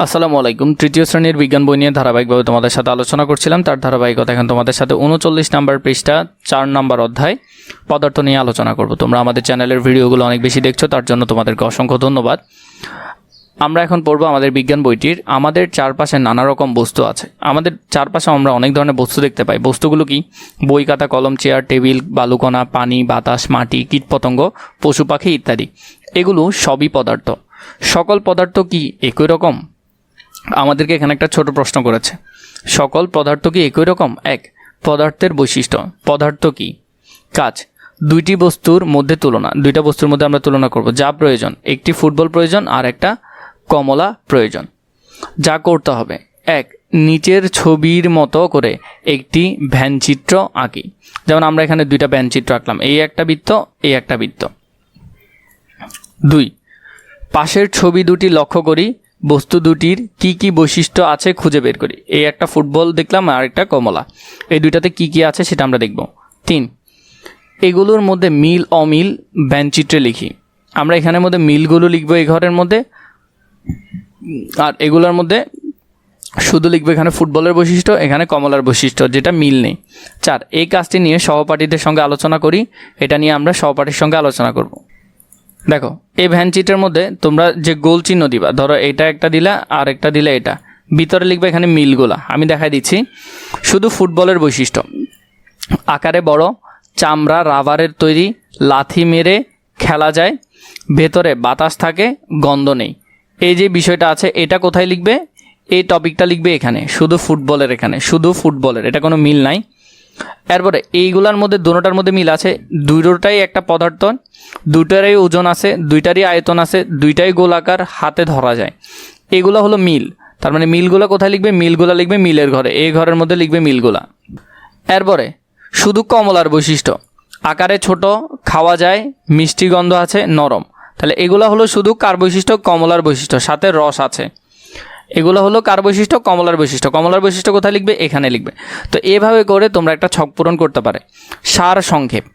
আসসালামু আলাইকুম। তৃতীয় শ্রেণীর বিজ্ঞান বই নিয়ে ধারাবাহিকভাবে তোমাদের সাথে আলোচনা করছিলাম। তার ধারাবাহিকতা এখন তোমাদের সাথে 39 নম্বর পৃষ্ঠা 4 নম্বর অধ্যায় পদার্থ নিয়ে আলোচনা করব। তোমরা আমাদের চ্যানেলের ভিডিওগুলো অনেক বেশি দেখছো, তার জন্য তোমাদেরকে অসংখ্য ধন্যবাদ। আমরা এখন পড়বো আমাদের বিজ্ঞান বইটির আমাদের চারপাশে নানা রকম বস্তু আছে। আমাদের চারপাশে আমরা অনেক ধরনের বস্তু দেখতে পাই। বস্তুগুলো কি? বই, খাতা, কলম, চেয়ার, টেবিল, বালুকণা, পানি, বাতাস, মাটি, কীটপতঙ্গ, পশু পাখি ইত্যাদি। এগুলো সবই পদার্থ। সকল পদার্থ কি একই রকম? আমাদেরকে এখানে একটা ছোট প্রশ্ন করেছে, সকল পদার্থ কি একই রকম? এক, পদার্থের বৈশিষ্ট্য। পদার্থ কি? কাজ, দুইটা বস্তুর মধ্যে আমরা তুলনা করব। যা প্রয়োজন, একটি ফুটবল প্রয়োজন আর একটা কমলা প্রয়োজন। যা করতে হবে, এক, নিচের ছবির মতো করে একটি ভ্যানচিত্র আঁকি। যেমন আমরা এখানে দুইটা ভ্যানচিত্র আঁকলাম, এই একটা বৃত্ত, এই একটা বৃত্ত। দুই, পাশের ছবি দুটি লক্ষ্য করি, বস্তু দুটির কি কি বৈশিষ্ট্য আছে খুঁজে বের করি। এই একটা ফুটবল দেখলাম আর একটা কমলা, এই দুইটাতে কি কি আছে সেটা আমরা দেখব। তিন, এগুলোর মধ্যে মিল অমিল ভ্যানচিত্রে লিখি। আমরা এখানের মধ্যে মিলগুলো লিখবো এই ঘরের মধ্যে, আর এগুলোর মধ্যে শুধু লিখবো এখানে ফুটবলের বৈশিষ্ট্য, এখানে কমলার বৈশিষ্ট্য, যেটা মিল নেই। চার, এই কাজটি নিয়ে সহপাঠীদের সঙ্গে আলোচনা করি। এটা নিয়ে আমরা সহপাঠীর সঙ্গে আলোচনা করব। দেখো, এই ভ্যানচিত্রের মধ্যে তোমরা যে গোল চিহ্ন দিবা, ধরো এটা একটা দিলা আর একটা দিলে, এটা ভিতরে লিখবে এখানে মিলগুলা। আমি দেখাই দিচ্ছি। শুধু ফুটবলের বৈশিষ্ট্য, আকারে বড়, চামড়া রাবারের তৈরি, লাথি মেরে খেলা যায়, ভেতরে বাতাস থাকে, গন্ধ নেই। এই যে বিষয়টা আছে, এটা কোথায় লিখবে? এই টপিকটা লিখবে এখানে, শুধু ফুটবলের, এখানে শুধু ফুটবলের, এটা কোনো মিল নাই। এরপরে এইগুলার মধ্যে দুটোটার মধ্যে মিল আছে, দুটোটাই একটা পদার্থ, দুটারই ওজন আছে, দুইটারই আয়তন আছে, দুইটাই গোলাকার, হাতে ধরা যায়। এগুলো হলো মিল। তার মানে মিলগুলো কোথায় লিখবে? মিলগুলা লিখবে মিলের ঘরে, এই ঘরের মধ্যে লিখবে মিলগুলা। এরপরে শুধু কমলার বৈশিষ্ট্য, আকারে ছোট, খাওয়া যায়, মিষ্টি গন্ধ আছে, নরম। তাহলে এগুলো হলো শুধু কার বৈশিষ্ট্য? কমলার বৈশিষ্ট্য, সাথে রস আছে। এগুলো হলো কার বৈশিষ্ট্য? কমলার বৈশিষ্ট্য। কমলার বৈশিষ্ট্য কোথায় লিখবে? এখানে লিখবে। তো এভাবে করে তোমরা একটা ছক পূরণ করতে পারে। সার সংক্ষেপ,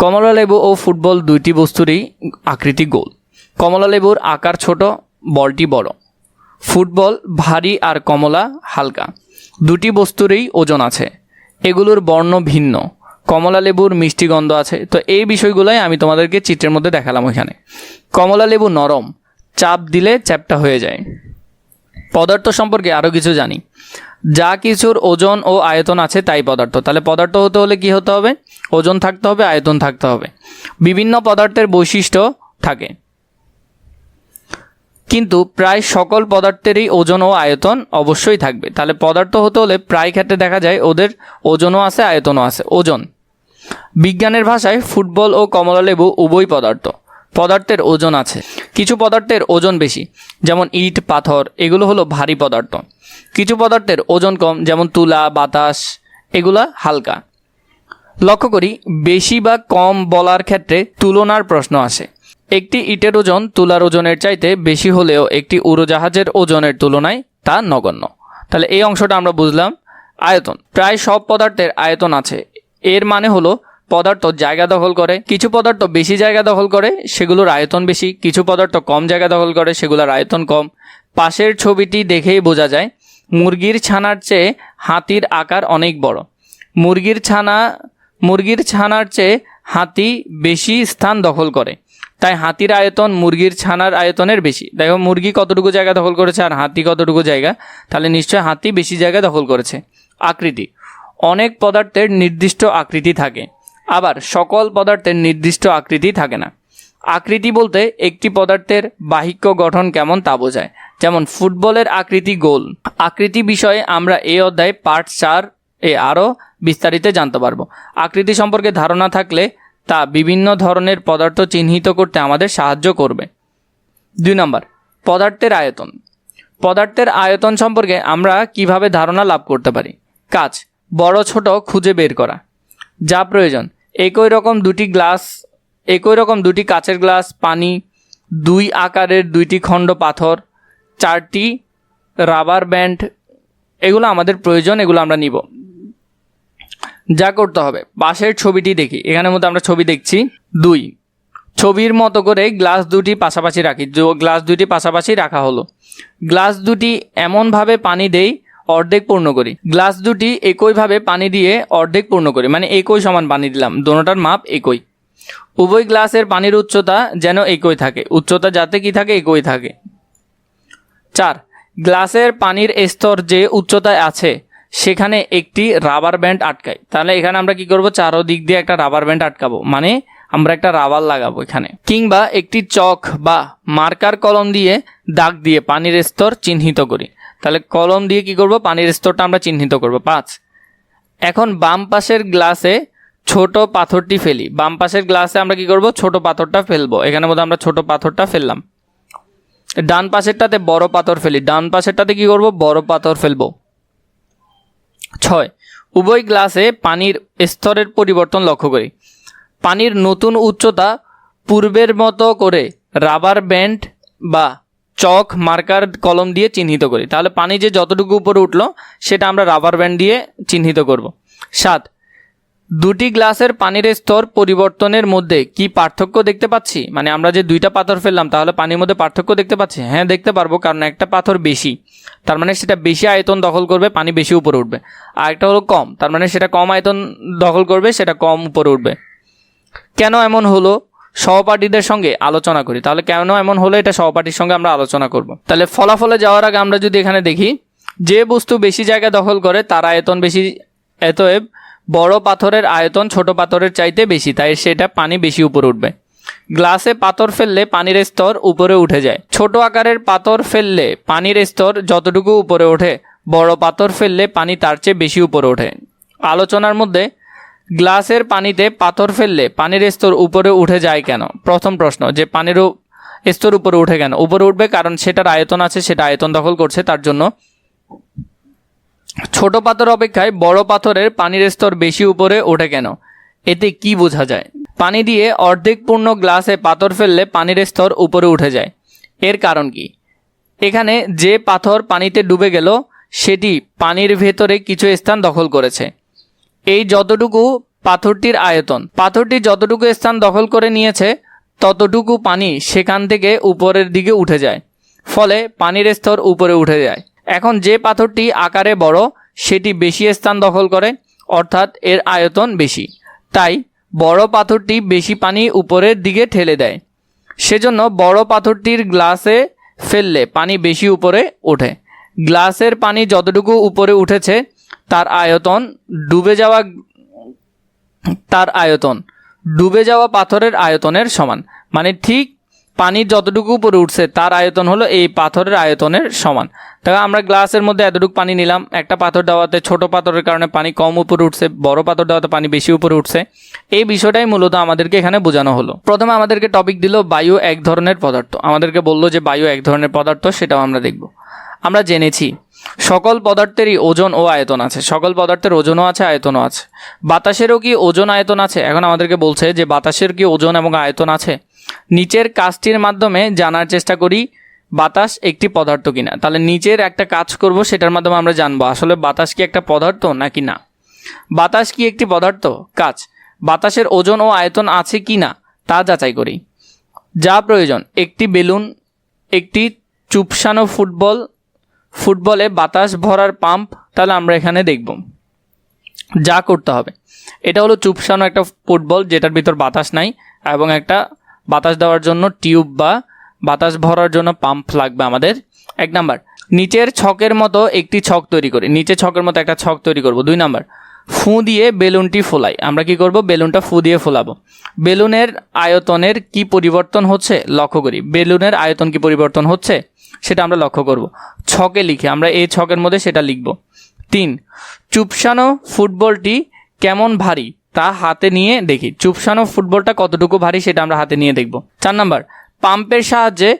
কমলা লেবু ও ফুটবল দুইটি বস্তুরই আকৃতি গোল। কমলা লেবুর আকার ছোট, বলটি বড়। ফুটবল ভারী আর কমলা হালকা। দুটি বস্তুরই ওজন আছে, এগুলোর বর্ণ ভিন্ন। কমলা লেবুর মিষ্টি গন্ধ আছে। তো এই বিষয়গুলোই আমি তোমাদেরকে চিত্রের মধ্যে দেখালাম। ওইখানে কমলা লেবু নরম, চাপ দিলে চ্যাপ্টা হয়ে যায়। পদার্থ সম্পর্কে আরও কিছু জানি, যা কিছুর ওজন ও আয়তন আছে তাই পদার্থ। তাহলে পদার্থ হতে হলে কি হতে হবে? ওজন থাকতে হবে, আয়তন থাকতে হবে। বিভিন্ন পদার্থের বৈশিষ্ট্য থাকে, কিন্তু প্রায় সকল পদার্থেরই ওজন ও আয়তন অবশ্যই থাকবে। তাহলে পদার্থ হতে হলে প্রায় ক্ষেত্রে দেখা যায় ওদের ওজনও আছে, আয়তনও আছে। ওজন, বিজ্ঞানের ভাষায় ফুটবল ও কমলা লেবু উভয় পদার্থ। পদার্থের ওজন আছে, কিছু পদার্থের ওজন বেশি, যেমন ইট, পাথর, এগুলো হলো ভারী পদার্থ। কিছু পদার্থের ওজন কম, যেমন তুলা, বাতাস, এগুলা হালকা। লক্ষ্য করি, বেশি বা কম বলার ক্ষেত্রে তুলনার প্রশ্ন আসে। একটি ইটের ওজন তুলার ওজনের চাইতে বেশি হলেও একটি উড়োজাহাজের ওজনের তুলনায় তা নগণ্য। তাহলে এই অংশটা আমরা বুঝলাম। আয়তন, প্রায় সব পদার্থের আয়তন আছে। এর মানে হলো পদার্থ জায়গা দখল করে, কিছু পদার্থ বেশি জায়গা দখল করে, সেগুলোর আয়তন বেশি। কিছু পদার্থ কম জায়গা দখল করে, সেগুলোর আয়তন কম। পাশের ছবিটি দেখেই বোঝা যায়, মুরগির ছানার চেয়ে হাতির আকার অনেক বড়। মুরগির ছানার চেয়ে হাতি বেশি স্থান দখল করে, তাই হাতির আয়তন মুরগির ছানার আয়তনের বেশি। দেখো, মুরগি কতটুকু জায়গা দখল করেছে আর হাতি কতটুকু জায়গা, তাহলে নিশ্চয় হাতি বেশি জায়গা দখল করেছে। আকৃতি, অনেক পদার্থের নির্দিষ্ট আকৃতি থাকে, আবার সকল পদার্থের নির্দিষ্ট আকৃতি থাকে না। আকৃতি বলতে একটি পদার্থের বাহ্যিক গঠন কেমন তা বোঝায়। যেমন ফুটবলের আকৃতি গোল। আকৃতি বিষয়ে আমরা এই অধ্যায়ে পার্ট 4 এ আরও বিস্তারিত জানতে পারবো। আকৃতি সম্পর্কে ধারণা থাকলে তা বিভিন্ন ধরনের পদার্থ চিহ্নিত করতে আমাদের সাহায্য করবে। 2 নম্বর, পদার্থের আয়তন। পদার্থের আয়তন সম্পর্কে আমরা কিভাবে ধারণা লাভ করতে পারি? কাজ, বড় ছোট খুঁজে বের করা। যা প্রয়োজন, একই রকম দুটি কাচের গ্লাস, পানি, 2 আকারের 2টি খণ্ড পাথর, 4টি রাবার ব্যান্ড, এগুলো আমাদের প্রয়োজন, এগুলো আমরা নিব। যা করতে হবে, পাশের ছবিটি দেখি। এখানের মধ্যে আমরা ছবি দেখছি। 2, ছবির মতো করে গ্লাস দুটি পাশাপাশি রাখি। গ্লাস দুটি পাশাপাশি রাখা হলো। গ্লাস দুটি এমনভাবে পানি দেই অর্ধেক পূর্ণ করি। গ্লাস দুটি একইভাবে পানি দিয়ে অর্ধেক পূর্ণ করি, মানে একই সমান পানি দিলাম, দোনোটার মাপ একই। উভয় গ্লাসের পানির উচ্চতা যেন একই থাকে, উচ্চতা যাতে কি থাকে, একই থাকে। 4, গ্লাসের পানির স্তর যে উচ্চতায় আছে সেখানে একটি রাবার ব্যান্ড আটকাই। তাহলে এখানে আমরা কি করব, চারোদিক দিয়ে একটা রাবার ব্যান্ড আটকাবো, মানে আমরা একটা রাবার লাগাবো এখানে। কিংবা একটি চক বা মার্কার কলম দিয়ে দাগ দিয়ে পানির স্তর চিহ্নিত করি। তাহলে কলম দিয়ে কি করব, পানির স্তরটা আমরা চিহ্নিত করব। 5, এখন বাম পাশের গ্লাসে ছোট পাথরটি ফেলি। বাম পাশের গ্লাসে আমরা কি করব, ছোট পাথরটা ফেলবো। এখানের মধ্যে আমরা ছোট পাথরটা ফেললাম। ডান পাশেরটাতে বড় পাথর ফেলি। ডান পাশেরটাতে কি করব, বড় পাথর ফেলবো। 6, উভয় গ্লাসে পানির স্তরের পরিবর্তন লক্ষ্য করি। পানির নতুন উচ্চতা পূর্বের মতো করে রাবার ব্যান্ড বা চক মার্কার কলম দিয়ে চিহ্নিত করি। তাহলে পানি যে যতটুকু উপরে উঠলো সেটা আমরা রাবার ব্যান্ড দিয়ে চিহ্নিত করব। 7, দুটি গ্লাসের পানির স্তর পরিবর্তনের মধ্যে কি পার্থক্য দেখতে পাচ্ছি? মানে আমরা যে দুইটা পাথর ফেললাম তাহলে পানির মধ্যে পার্থক্য দেখতে পাচ্ছি? হ্যাঁ, দেখতে পারবো, কারণ একটা পাথর বেশি, তার মানে সেটা বেশি আয়তন দখল করবে, পানি বেশি উপরে উঠবে। আর একটা হলো কম, তার মানে সেটা কম আয়তন দখল করবে, সেটা কম উপরে উঠবে। কেন এমন হলো সহপাঠীদের সঙ্গে আলোচনা করি। তাহলে কেন এমন হলো এটা সহপাঠীর সঙ্গে আমরা আলোচনা করব। তাহলে ফলাফলে যাওয়ার আগে আমরা যদি এখানে দেখি, যে বস্তু বেশি জায়গা দখল করে তার আয়তন বেশি, অতএব বড় পাথরের আয়তন ছোট পাথরের চাইতে বেশি, তাই সেটা পানি বেশি উপরে উঠবে। গ্লাসে পাথর ফেললে পানির স্তর উপরে উঠে যায়। ছোট আকারের পাথর ফেললে পানির স্তর যতটুকু উপরে ওঠে, বড় পাথর ফেললে পানি তার চেয়ে বেশি উপরে ওঠে। আলোচনার মধ্যে গ্লাসের পানিতে পাথর ফেললে পানির স্তর উপরে উঠে যায় কেন? প্রথম প্রশ্ন, যে পানির স্তর উপরে উঠে কেন? উপরে উঠবে কারণ সেটার আয়তন আছে, সেটা আয়তন দখল করছে, তার জন্য। ছোট পাথর অপেক্ষায় বড় পাথরের পানির স্তর বেশি উপরে ওঠে কেন? এতে কি বোঝা যায়? পানি দিয়ে অর্ধেক পূর্ণ গ্লাসে পাথর ফেললে পানির স্তর উপরে উঠে যায়, এর কারণ কি? এখানে যে পাথর পানিতে ডুবে গেল সেটি পানির ভেতরে কিছু স্থান দখল করেছে। এই যতটুকু পাথরটির আয়তন, পাথরটি যতটুকু স্থান দখল করে নিয়েছে ততটুকু পানি সেখান থেকে উপরের দিকে উঠে যায়, ফলে পানির স্তর উপরে উঠে যায়। এখন যে পাথরটি আকারে বড় সেটি বেশি স্থান দখল করে, অর্থাৎ এর আয়তন বেশি, তাই বড় পাথরটি বেশি পানি উপরের দিকে ঠেলে দেয়। সেজন্য বড় পাথরটির গ্লাসে ফেললে পানি বেশি উপরে ওঠে। গ্লাসের পানি যতটুকু উপরে উঠেছে তার আয়তন ডুবে যাওয়া পাথরের আয়তনের সমান। মানে ঠিক পানি যতটুকু উপরে উঠছে তার আয়তন হলো এই পাথরের আয়তনের সমান। তাহলে আমরা গ্লাসের মধ্যে এতটুকু পানি নিলাম, একটা পাথর দেওয়াতে ছোট পাথরের কারণে পানি কম উপরে উঠছে, বড় পাথর দেওয়াতে পানি বেশি উপরে উঠছে। এই বিষয়টাই মূলত আমাদেরকে এখানে বোঝানো হলো। প্রথমে আমাদেরকে টপিক দিল বায়ু এক ধরনের পদার্থ। আমাদেরকে বললো যে বায়ু এক ধরনের পদার্থ, সেটাও আমরা দেখব। আমরা জেনেছি সকল পদার্থেরই ওজন ও আয়তন আছে। সকল পদার্থের ওজনও আছে, আয়তনও আছে। বাতাসেরও কি ওজন আয়তন আছে? এখন আমাদেরকে বলছে যে বাতাসের কি ওজন এবং আয়তন আছে। নিচের কাজটির মাধ্যমে জানার চেষ্টা করি বাতাস একটি পদার্থ কিনা। তাহলে নিচের একটা কাজ করব, সেটার মাধ্যমে আমরা জানবো আসলে বাতাস কি একটা পদার্থ নাকি না। বাতাস কি একটি পদার্থ? কাজ, বাতাসের ওজন ও আয়তন আছে কি না তা যাচাই করি। যা প্রয়োজন, একটি বেলুন, একটি চুপসানো ফুটবলে বাতাস ভরার পাম্প। তাহলে আমরা এখানে দেখব যা করতে হবে, এটা হলো চুপসানো একটা ফুটবল যেটার ভিতর বাতাস নাই, এবং একটা বাতাস দেওয়ার জন্য টিউব বা বাতাস ভরার জন্য পাম্প লাগবে আমাদের। 1 নাম্বার, নিচের ছকের মতো একটি ছক তৈরি করি। নিচে ছকের মতো একটা ছক তৈরি করব। 2 নাম্বার, ফু দিয়ে বেলুনটি ফোলাই। আমরা কি করব, বেলুনটা ফু দিয়ে ফোলাবো। বেলুনের আয়তনের কি পরিবর্তন হচ্ছে লক্ষ্য করি। বেলুনের আয়তন কি পরিবর্তন হচ্ছে সেটা আমরা লক্ষ্য করব। ছকে লিখে আমরা এই ছকের মধ্যে সেটা লিখব। 3, চুপসানো ফুটবলটি কেমন ভারী তা হাতে নিয়ে দেখি। চুপসানো ফুটবলটা কতটুকু ভারী সেটা আমরা হাতে নিয়ে দেখব। 4 নাম্বার, পাম্পের সাহায্যে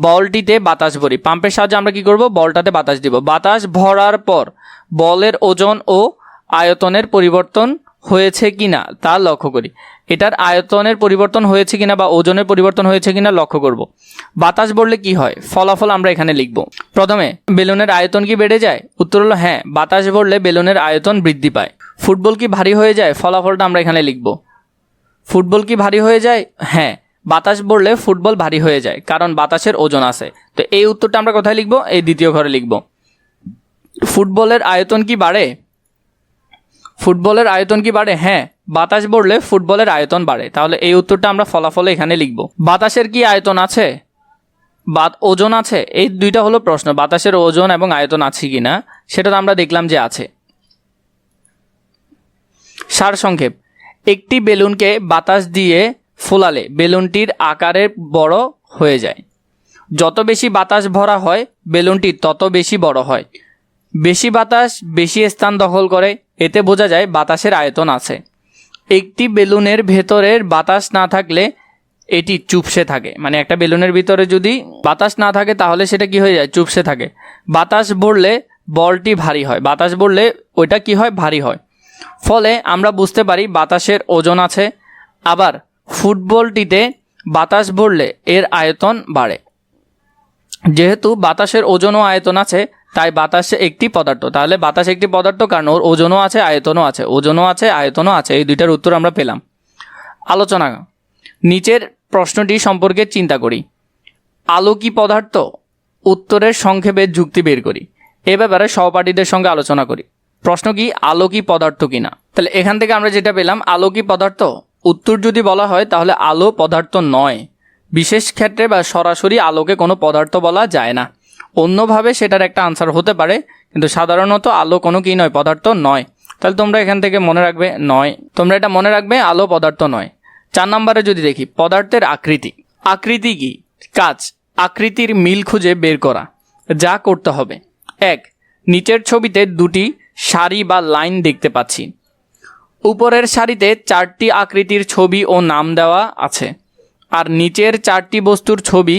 বলটিতে বাতাস ভরি। পাম্পের সাহায্যে আমরা কি করব, বলটাতে বাতাস দিব। বাতাস ভরার পর বলের ওজন ও আয়তনের পরিবর্তন হয়েছে কিনা তা লক্ষ্য করি। এটার আয়তনের পরিবর্তন হয়েছে কিনা বা ওজনের পরিবর্তন হয়েছে কিনা লক্ষ্য করব। বাতাস ভরলে কি হয়, ফলাফল আমরা এখানে লিখব। প্রথমে, বেলুনের আয়তন কি বেড়ে যায়? উত্তর হলো হ্যাঁ, বাতাস ভরলে বেলুনের আয়তন বৃদ্ধি পায়। ফুটবল কি ভারী হয়ে যায়? ফলাফলটা আমরা এখানে লিখব। ফুটবল কি ভারী হয়ে যায়? হ্যাঁ, বাতাস বললে ফুটবল ভারী হয়ে যায়, কারণ বাতাসের ওজন আছে। তো এই উত্তরটা আমরা কোথায় লিখব? এই দ্বিতীয় ঘরে লিখব। ফুটবলের আয়তন কি বাড়ে? ফুটবলের আয়তন কি বাড়ে? হ্যাঁ, বাতাস বললে ফুটবলের আয়তন বাড়ে। তাহলে এই উত্তরটা আমরা ফলাফলে এখানে লিখব। বাতাসের কি আয়তন আছে? ওজন আছে? এই দুইটা হলো প্রশ্ন। বাতাসের ওজন এবং আয়তন আছে কি না সেটা তো আমরা দেখলাম যে আছে। সারসংক্ষেপ, একটি বেলুনকে বাতাস দিয়ে ফোলালে বেলুনটির আকারে বড় হয়ে যায়। যত বেশি বাতাস ভরা হয় বেলুনটি তত বেশি বড় হয়। বেশি বাতাস বেশি স্থান দখল করে, এতে বোঝা যায় বাতাসের আয়তন আছে। একটি বেলুনের ভেতরের বাতাস না থাকলে এটি চুপসে থাকে। মানে একটা বেলুনের ভিতরে যদি বাতাস না থাকে তাহলে সেটা কি হয়ে যায়? চুপসে থাকে। বাতাস বললে বলটি ভারী হয়। বাতাস বললে ওইটা কি হয়? ভারী হয়। ফলে আমরা বুঝতে পারি বাতাসের ওজন আছে। আবার ফুটবলটিতে বাতাস ভরলে এর আয়তন বাড়ে। যেহেতু বাতাসের ওজন ও আয়তন আছে তাই বাতাস একটি পদার্থ। তাহলে বাতাস একটি পদার্থ কারণ ওর ওজনও আছে, আয়তনও আছে। ওজনও আছে, আয়তনও আছে। এই দুইটার উত্তর আমরা পেলাম। আলোচনা, নিচের প্রশ্নটি সম্পর্কে চিন্তা করি। আলো কি পদার্থ? উত্তরের সংক্ষেপে যুক্তি বের করি। এ ব্যাপারে সহপাঠীদের সঙ্গে আলোচনা করি। প্রশ্ন কি? আলো কি পদার্থ কিনা। তাহলে এখান থেকে আমরা যেটা পেলাম, আলো কি পদার্থ? উত্তর যদি বলা হয় তাহলে আলো পদার্থ নয়। বিশেষ ক্ষেত্রে বা সরাসরি আলোকে কোনো পদার্থ বলা যায় না। অন্যভাবে সেটার একটা আনসার হতে পারে, কিন্তু সাধারণত আলো কোনো কি নয়? পদার্থ নয়। তাহলে তোমরা এখান থেকে মনে রাখবে নয়। তোমরা এটা মনে রাখবে, আলো পদার্থ নয়। 4 নম্বরে যদি দেখি, পদার্থের আকৃতি। আকৃতি কি? কাজ আকৃতির মিল খুঁজে বের করা। যা করতে হবে, 1. নিচের ছবিতে দুটি সারি বা লাইন দেখতে পাচ্ছি। উপরের সারিতে 4টি আকৃতির ছবি ও নাম দেওয়া আছে, আর নিচের 4টি বস্তুর ছবি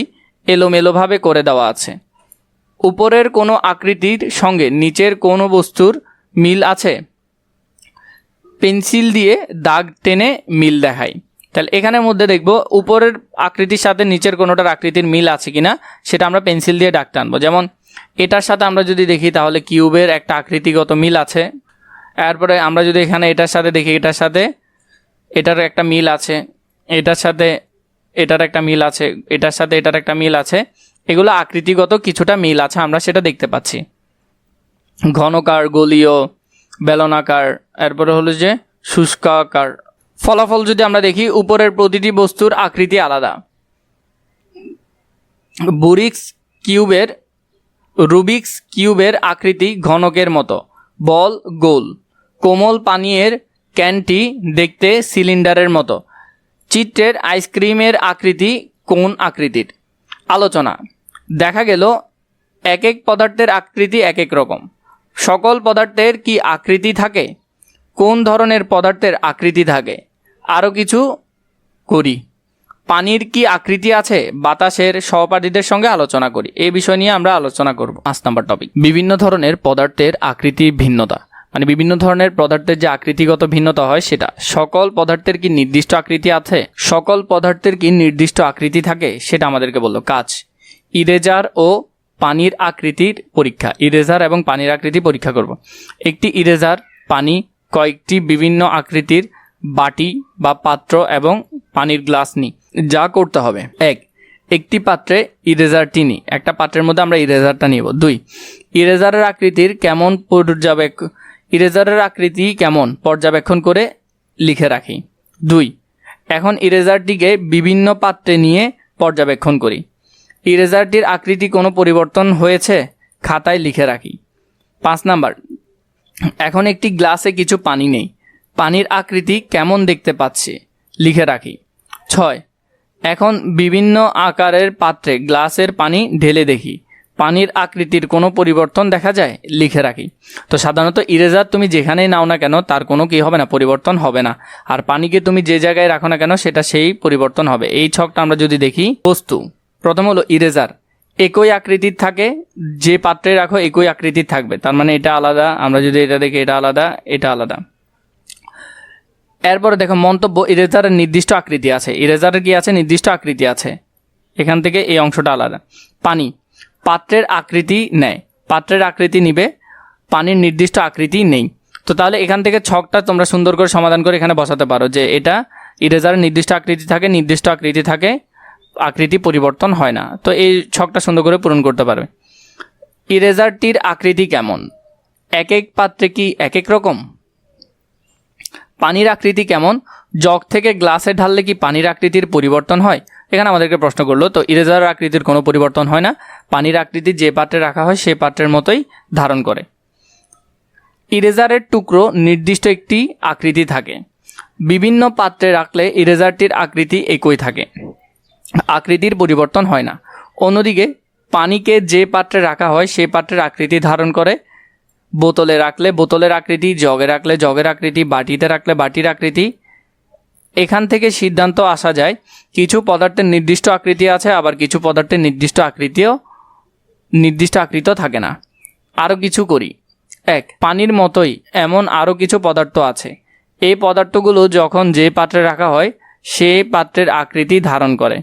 এলোমেলোভাবে করে দেওয়া আছে। উপরের কোনো আকৃতির সঙ্গে নিচের কোনো বস্তুর মিল আছে? পেন্সিল দিয়ে দাগ টেনে মিল দেখাই। তাহলে এখানের মধ্যে দেখব উপরের আকৃতির সাথে নিচের কোনোটার আকৃতির মিল আছে কিনা সেটা আমরা পেন্সিল দিয়ে দাগ টানবো। যেমন এটার সাথে আমরা যদি দেখি তাহলে কিউবের একটা আকৃতিগত মিল আছে। এরপরে আমরা যদি এখানে এটার সাথে দেখি, এটার সাথে এটার একটা মিল আছে, এটার সাথে এটার একটা মিল আছে, এটার সাথে এটার একটা মিল আছে। এগুলো আকৃতিগত কিছুটা মিল আছে, আমরা সেটা দেখতে পাচ্ছি। ঘনকার, গলীয়, বেলনাকার, এরপরে হলো যে শুষ্কাকার। ফলাফল যদি আমরা দেখি, উপরের প্রতিটি বস্তুর আকৃতি আলাদা। রুবিক্স কিউবের আকৃতি ঘনকের মতো, বল গোল। কোমল পানীয়ের ক্যানটি দেখতে সিলিন্ডারের মতো। চিত্রের আইসক্রিমের আকৃতি কোন আকৃতির? আলোচনা, দেখা গেল এক এক পদার্থের আকৃতি এক এক রকম। সকল পদার্থের কি আকৃতি থাকে? কোন ধরনের পদার্থের আকৃতি থাকে? আরও কিছু করি। পানির কি আকৃতি আছে? বাতাসের। সহপাঠীদের সঙ্গে আলোচনা করি। এই বিষয় নিয়ে আমরা আলোচনা করব। 5 নম্বর টপিক, বিভিন্ন ধরনের পদার্থের আকৃতি ভিন্নতা। মানে বিভিন্ন ধরনের পদার্থের যে আকৃতিগত ভিন্নতা হয় সেটা। সকল পদার্থের কি নির্দিষ্ট আকৃতি আছে? সকল পদার্থের কি নির্দিষ্ট আকৃতি থাকে সেটা আমাদেরকে বললো। কাজ, ইরেজার ও পানির আকৃতির পরীক্ষা। ইরেজার এবং পানির আকৃতি পরীক্ষা করব। একটি ইরেজার, পানি, কয়েকটি বিভিন্ন আকৃতির বাটি বা পাত্র এবং পানির গ্লাস নিই। যা করতে হবে, 1. একটি পাত্রে ইরেজারটি নিই। একটা পাত্রের মধ্যে আমরা ইরেজারটা নিব। 2. ইরেজারের আকৃতি কেমন পর্যবেক্ষণ করে লিখে রাখি। 2. এখন ইরেজারটিকে বিভিন্ন পাত্রে নিয়ে পর্যবেক্ষণ করি। ইরেজারটির আকৃতি কোনো পরিবর্তন হয়েছে খাতায় লিখে রাখি। 5 নাম্বার, এখন একটি গ্লাসে কিছু পানি নেই। পানির আকৃতি কেমন দেখতে পাচ্ছি লিখে রাখি। 6. এখন বিভিন্ন আকারের পাত্রে গ্লাসের পানি ঢেলে দেখি। পানির আকৃতির কোনো পরিবর্তন দেখা যায় লিখে রাখি। তো সাধারণত ইরেজার তুমি যেখানেই নাও না কেন তার কোনো কি হবে না? পরিবর্তন হবে না। আর পানিকে তুমি যে জায়গায় রাখো না কেন সেটা সেই পরিবর্তন হবে। এই ছকটা আমরা যদি দেখি, বস্তু প্রথম হলো ইরেজার একই আকৃতির থাকে, যে পাত্রে রাখো একই আকৃতির থাকবে। তার মানে এটা আলাদা। আমরা যদি এটা দেখি, এটা আলাদা, এটা আলাদা। এরপরে দেখো মন্তব্য, ইরেজারের নির্দিষ্ট আকৃতি আছে। ইরেজারের কি আছে? নির্দিষ্ট আকৃতি আছে। এখান থেকে এই অংশটা আলাদা। পানি পাত্রের আকৃতি নেয়, পাত্রের আকৃতি নিবে, পানির নির্দিষ্ট আকৃতি নেই। তো তাহলে এখান থেকে ছকটা তোমরা সুন্দর করে সমাধান করে এখানে বসাতে পারো যে এটা ইরেজারের নির্দিষ্ট আকৃতি থাকে, আকৃতি পরিবর্তন হয় না। তো এই ছকটা সুন্দর করে পূরণ করতে পারবে। ইরেজারটির আকৃতি কেমন? এক এক পাত্রে কি এক এক রকম? পানির আকৃতি কেমন? জগ থেকে গ্লাসে ঢাললে কি পানির আকৃতির পরিবর্তন হয়? এখানে আমাদেরকে প্রশ্ন করলো। তো ইরেজারের আকৃতির কোনো পরিবর্তন হয় না, পানির আকৃতি যে পাত্রে রাখা হয় সেই পাত্রের মতোই ধারণ করে। ইরেজারের টুকরো নির্দিষ্ট একটি আকৃতি থাকে, বিভিন্ন পাত্রে রাখলে ইরেজারটির আকৃতি একই থাকে, আকৃতির পরিবর্তন হয় না। অন্যদিকে পানিকে যে পাত্রে রাখা হয় সেই পাত্রের আকৃতি ধারণ করে। বোতলে রাখলে বোতলের আকৃতি, জগে রাখলে জগের আকৃতি, বাটিতে রাখলে বাটির আকৃতি। এখান থেকে সিদ্ধান্ত আসা যায় কিছু পদার্থের নির্দিষ্ট আকৃতি আছে, আবার কিছু পদার্থের নির্দিষ্ট আকৃতিও থাকে না। আরও কিছু করি। 1. পানির মতোই এমন আরও কিছু পদার্থ আছে। এই পদার্থগুলো যখন যে পাত্রে রাখা হয় সেই পাত্রের আকৃতি ধারণ করে।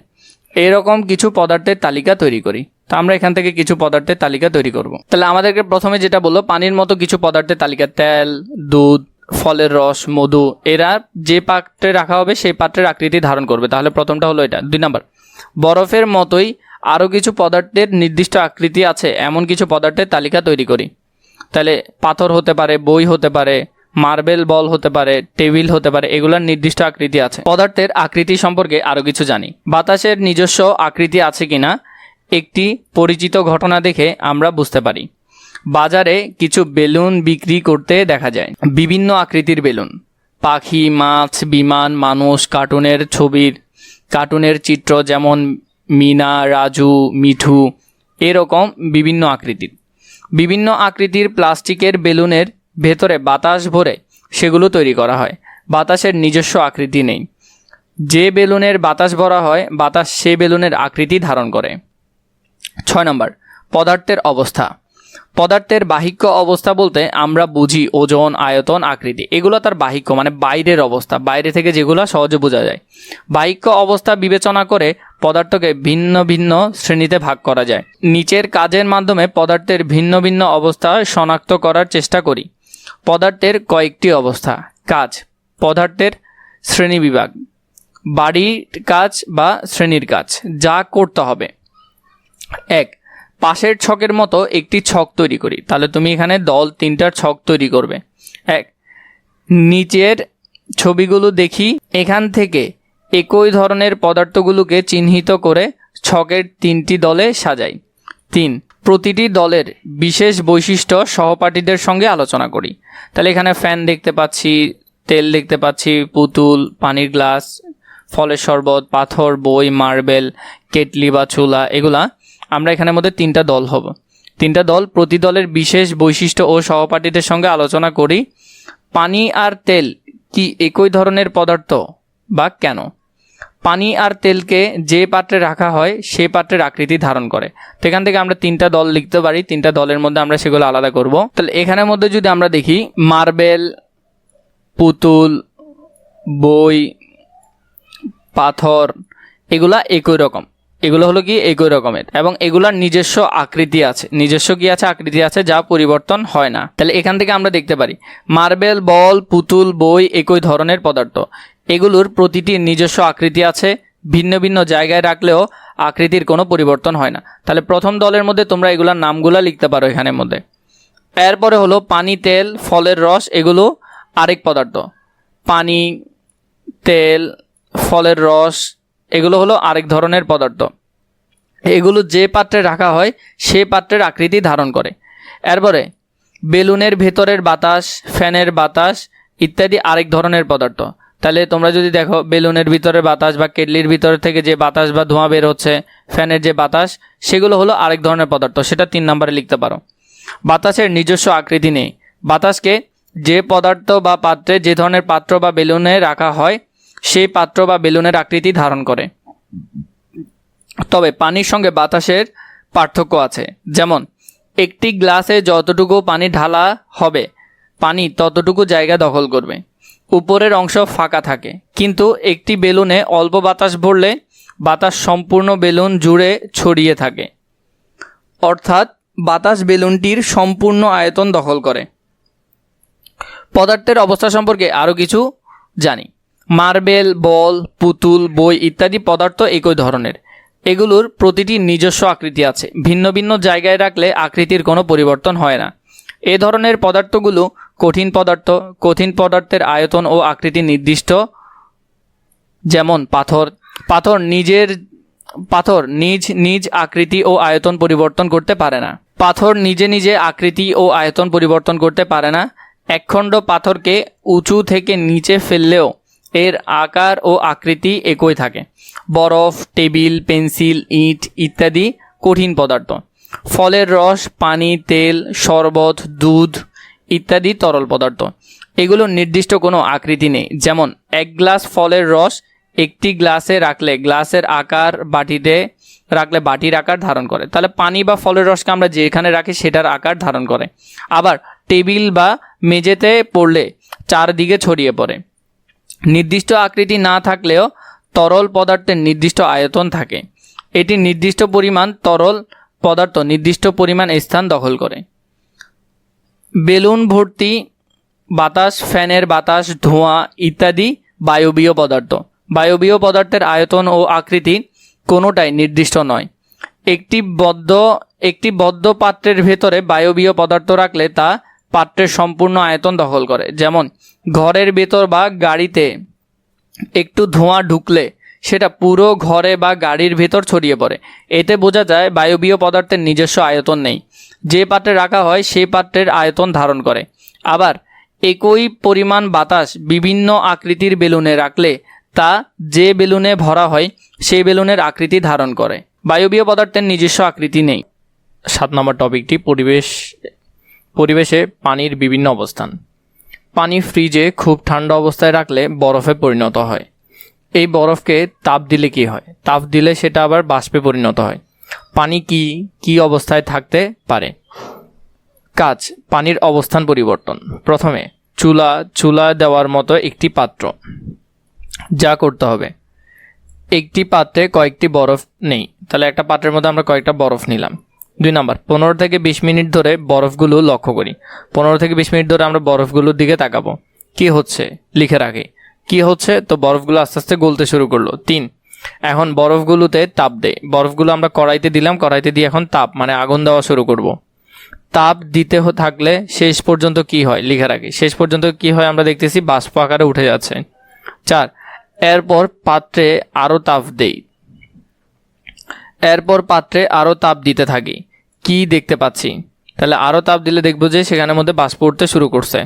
এরকম কিছু পদার্থের তালিকা তৈরি করি। তো আমরা এখান থেকে কিছু পদার্থের তালিকা তৈরি করব। তাহলে আমাদেরকে প্রথমে যেটা বললো, পানির মতো কিছু পদার্থের তালিকা, তেল, দুধ, ফলের রস, মধু, এরা যে পাত্রে রাখা হবে সেই পাত্রের আকৃতি ধারণ করবে। তাহলে প্রথমটা হলো এটা। 2 নাম্বার, বরফের মতোই আরও কিছু পদার্থের নির্দিষ্ট আকৃতি আছে এমন কিছু পদার্থের তালিকা তৈরি করি। তাহলে পাথর হতে পারে, বই হতে পারে, মার্বেল বল হতে পারে, টেবিল হতে পারে, এগুলোর নির্দিষ্ট আকৃতি আছে। পদার্থের আকৃতি সম্পর্কে আরও কিছু জানি। বাতাসের নিজস্ব আকৃতি আছে কিনা একটি পরিচিত ঘটনা দেখে আমরা বুঝতে পারি। বাজারে কিছু বেলুন বিক্রি করতে দেখা যায়, বিভিন্ন আকৃতির বেলুন, পাখি, মাছ, বিমান, মানুষ, কার্টুনের চিত্র যেমন মিনা, রাজু, মিঠু, এরকম বিভিন্ন আকৃতির প্লাস্টিকের বেলুনের ভেতরে বাতাস ভরে সেগুলো তৈরি করা হয়। বাতাসের নিজস্ব আকৃতি নেই, যে বেলুনের বাতাস ভরা হয় বাতাস সে বেলুনের আকৃতি ধারণ করে। 6 নম্বর, পদার্থের অবস্থা। পদার্থের বাহিক্য অবস্থা বলতে আমরা বুঝি ওজন, আয়তন, আকৃতি, এগুলো তার বাহিক্য মানে বাইরের অবস্থা, বাইরে থেকে যেগুলো সহজে বোঝা যায়। বাহিক্য অবস্থা বিবেচনা করে পদার্থকে ভিন্ন ভিন্ন শ্রেণীতে ভাগ করা যায়। নিচের কাজের মাধ্যমে পদার্থের ভিন্ন ভিন্ন অবস্থা শনাক্ত করার চেষ্টা করি। পদার্থের কয়েকটি অবস্থা। কাজ, পদার্থের শ্রেণীবিভাগ, বাড়ির কাজ বা শ্রেণীর কাজ, যা করতে হবে। 1. পাশের ছকের মতো একটি ছক তৈরি করি। তাহলে তুমি এখানে দল 3টার ছক তৈরি করবে। 1. নিচের ছবিগুলো দেখি, এখান থেকে একই ধরনের পদার্থগুলোকে চিহ্নিত করে ছকের 3টি দলে সাজাই। 3. প্রতিটি দলের বিশেষ বৈশিষ্ট্য সহপাঠীদের সঙ্গে আলোচনা করি। তাহলে এখানে ফ্যান দেখতে পাচ্ছি, তেল দেখতে পাচ্ছি, পুতুল, পানির গ্লাস, ফলের শরবত, পাথর, বই, মার্বেল, কেটলি বা চুলা, এগুলা আমরা এখানের মধ্যে 3টা দল হব। 3টা দল, প্রতি দলের বিশেষ বৈশিষ্ট্য ও সহপাঠীদের সঙ্গে আলোচনা করি। পানি আর তেল কি একই ধরনের পদার্থ বা কেন? পানি আর তেলকে যে পাত্রে রাখা হয় সেই পাত্রের আকৃতি ধারণ করে। তো এখান থেকে আমরা 3টা দল লিখতে পারি, 3টা দলের মধ্যে আমরা সেগুলো আলাদা করব। তাহলে এখানের মধ্যে যদি আমরা দেখি, মার্বেল, পুতুল, বই, পাথর, এগুলা একই রকম, এগুলো হলো কি একই রকমের এবং এগুলার নিজস্ব আকৃতি আছে, আকৃতি আছে যা পরিবর্তন হয় না। তাহলে এখান থেকে আমরা দেখতে পারি মার্বেল, বল, পুতুল, বই একই ধরনের পদার্থ, এগুলোর প্রতিটির নিজস্ব আকৃতি আছে, ভিন্ন ভিন্ন জায়গায় রাখলেও আকৃতির কোনো পরিবর্তন হয় না। তাহলে প্রথম দলের মধ্যে তোমরা এগুলার নামগুলা লিখতে পারো এখানের মধ্যে। এরপরে হলো পানি, তেল, ফলের রস, এগুলো আরেক পদার্থ। পানি, তেল, ফলের রস, এগুলো হলো আরেক ধরনের পদার্থ। এগুলো যে পাত্রে রাখা হয় সেই পাত্রের আকৃতি ধারণ করে। এরপরে বেলুনের ভেতরের বাতাস, ফ্যানের বাতাস ইত্যাদি আরেক ধরনের পদার্থ। তাহলে তোমরা যদি দেখো, বেলুনের ভিতরে বাতাস বা কেটলির ভিতর থেকে যে বাতাস বা ধোঁয়া বের হচ্ছে, ফ্যানের যে বাতাস, সেগুলো হলো আরেক ধরনের পদার্থ, সেটা 3 নম্বরে লিখতে পারো। বাতাসের নিজস্ব আকৃতি নেই। বাতাসকে যে পদার্থ বা পাত্রে, যে ধরনের পাত্র বা বেলুনে রাখা হয় সেই পাত্র বা বেলুনের আকৃতি ধারণ করে। তবে পানির সঙ্গে বাতাসের পার্থক্য আছে। যেমন একটি গ্লাসে যতটুকু পানি ঢালা হবে পানি ততটুকু জায়গা দখল করবে, উপরের অংশ ফাঁকা থাকে। কিন্তু একটি বেলুনে অল্প বাতাস ভরলে বাতাস সম্পূর্ণ বেলুন জুড়ে ছড়িয়ে থাকে, অর্থাৎ বাতাস বেলুনটির সম্পূর্ণ আয়তন দখল করে। পদার্থের অবস্থা সম্পর্কে আরও কিছু জানি। মার্বেল, বল, পুতুল, বই ইত্যাদি পদার্থ একই ধরনের। এগুলোর প্রতিটি নিজস্ব আকৃতি আছে, ভিন্ন ভিন্ন জায়গায় রাখলে আকৃতির কোনো পরিবর্তন হয় না। এ ধরনের পদার্থগুলো কঠিন পদার্থ। কঠিন পদার্থের আয়তন ও আকৃতি নির্দিষ্ট, যেমন পাথর। পাথর নিজ নিজ আকৃতি ও আয়তন পরিবর্তন করতে পারে না। পাথর নিজে নিজে আকৃতি ও আয়তন পরিবর্তন করতে পারে না। একখণ্ড পাথরকে উঁচু থেকে নিচে ফেললেও এর আকার ও আকৃতি একই থাকে। বরফ, টেবিল, পেন্সিল, ইট ইত্যাদি কঠিন পদার্থ। ফলের রস, পানি, তেল, শরবত, দুধ ইত্যাদি তরল পদার্থ। এগুলোর নির্দিষ্ট কোনো আকৃতি নেই। যেমন এক গ্লাস ফলের রস একটি গ্লাসে রাখলে গ্লাসের আকার, বাটিতে রাখলে বাটির আকার ধারণ করে। তাহলে পানি বা ফলের রসকে আমরা যেখানে রাখি সেটার আকার ধারণ করে। আবার টেবিল বা মেঝেতে পড়লে চারদিকে ছড়িয়ে পড়ে। নির্দিষ্ট আকৃতি না থাকলেও তরল পদার্থের নির্দিষ্ট আয়তন থাকে। এটি নির্দিষ্ট পরিমাণ তরল পদার্থ নির্দিষ্ট পরিমাণ স্থান দখল করে। বেলুন ভর্তি বাতাস, ফ্যানের বাতাস, ধোঁয়া ইত্যাদি বায়বীয় পদার্থ। বায়বীয় পদার্থের আয়তন ও আকৃতি কোনোটাই নির্দিষ্ট নয়। একটি বদ্ধ পাত্রের ভেতরে বায়বীয় পদার্থ রাখলে তা পাত্রের সম্পূর্ণ আয়তন দখল করে। যেমন ঘরের ভেতর বা গাড়িতে একটু ধোঁয়া ঢুকলে সেটা পুরো ঘরে বা গাড়ির ভেতর ছড়িয়ে পড়ে। এতে বোঝা যায় বায়বীয় পদার্থের নিজস্ব আয়তন নেই। যে পাত্রে রাখা হয় সেই পাত্রের আয়তন ধারণ করে। আবার একই পরিমাণ বাতাস বিভিন্ন আকৃতির বেলুনে রাখলে তা যে বেলুনে ভরা হয় সেই বেলুনের আকৃতি ধারণ করে। বায়বীয় পদার্থের নিজস্ব আকৃতি নেই। 7 নম্বর টপিকটি পরিবেশে পানির বিভিন্ন অবস্থান। পানি ফ্রিজে খুব ঠান্ডা অবস্থায় রাখলে বরফে পরিণত হয়। এই বরফকে তাপ দিলে কি হয়? তাপ দিলে সেটা আবার বাষ্পে পরিণত হয়। পানি কি অবস্থায় থাকতে পারে? কাজ, পানির অবস্থান পরিবর্তন। প্রথমে চুলা দেওয়ার মতো একটি পাত্র। যা করতে হবে, একটি পাত্রে কয়েকটি বরফ নেই। তাহলে একটা পাত্রের মধ্যে আমরা কয়েকটা বরফ নিলাম। 2 নাম্বার, 15 থেকে 20 মিনিট ধরে বরফগুলো লক্ষ্য করি। 15 থেকে 20 মিনিট ধরে আমরা বরফগুলোর দিকে তাকাবো। কি হচ্ছে লিখে রাখি। কি হচ্ছে? তো বরফগুলো আস্তে আস্তে গলতে শুরু করলো। 3, এখন বরফগুলোতে তাপ দেয়। বরফগুলো আমরা কড়াইতে দিলাম, কড়াইতে দিয়ে এখন তাপ মানে আগুন দেওয়া শুরু করব। তাপ দিতে থাকলে শেষ পর্যন্ত কি হয় লিখে রাখি। শেষ পর্যন্ত কি হয় আমরা দেখতেছি বাষ্প আকারে উঠে যাচ্ছে। 4, এরপর পাত্রে আরও তাপ দেই। এরপর পাত্রে আরও তাপ দিতে থাকি। কি দেখতে পাচ্ছি? তাহলে আরও তাপ দিলে দেখবো যে সেখানের মধ্যে বাষ্প উঠতে শুরু করছে।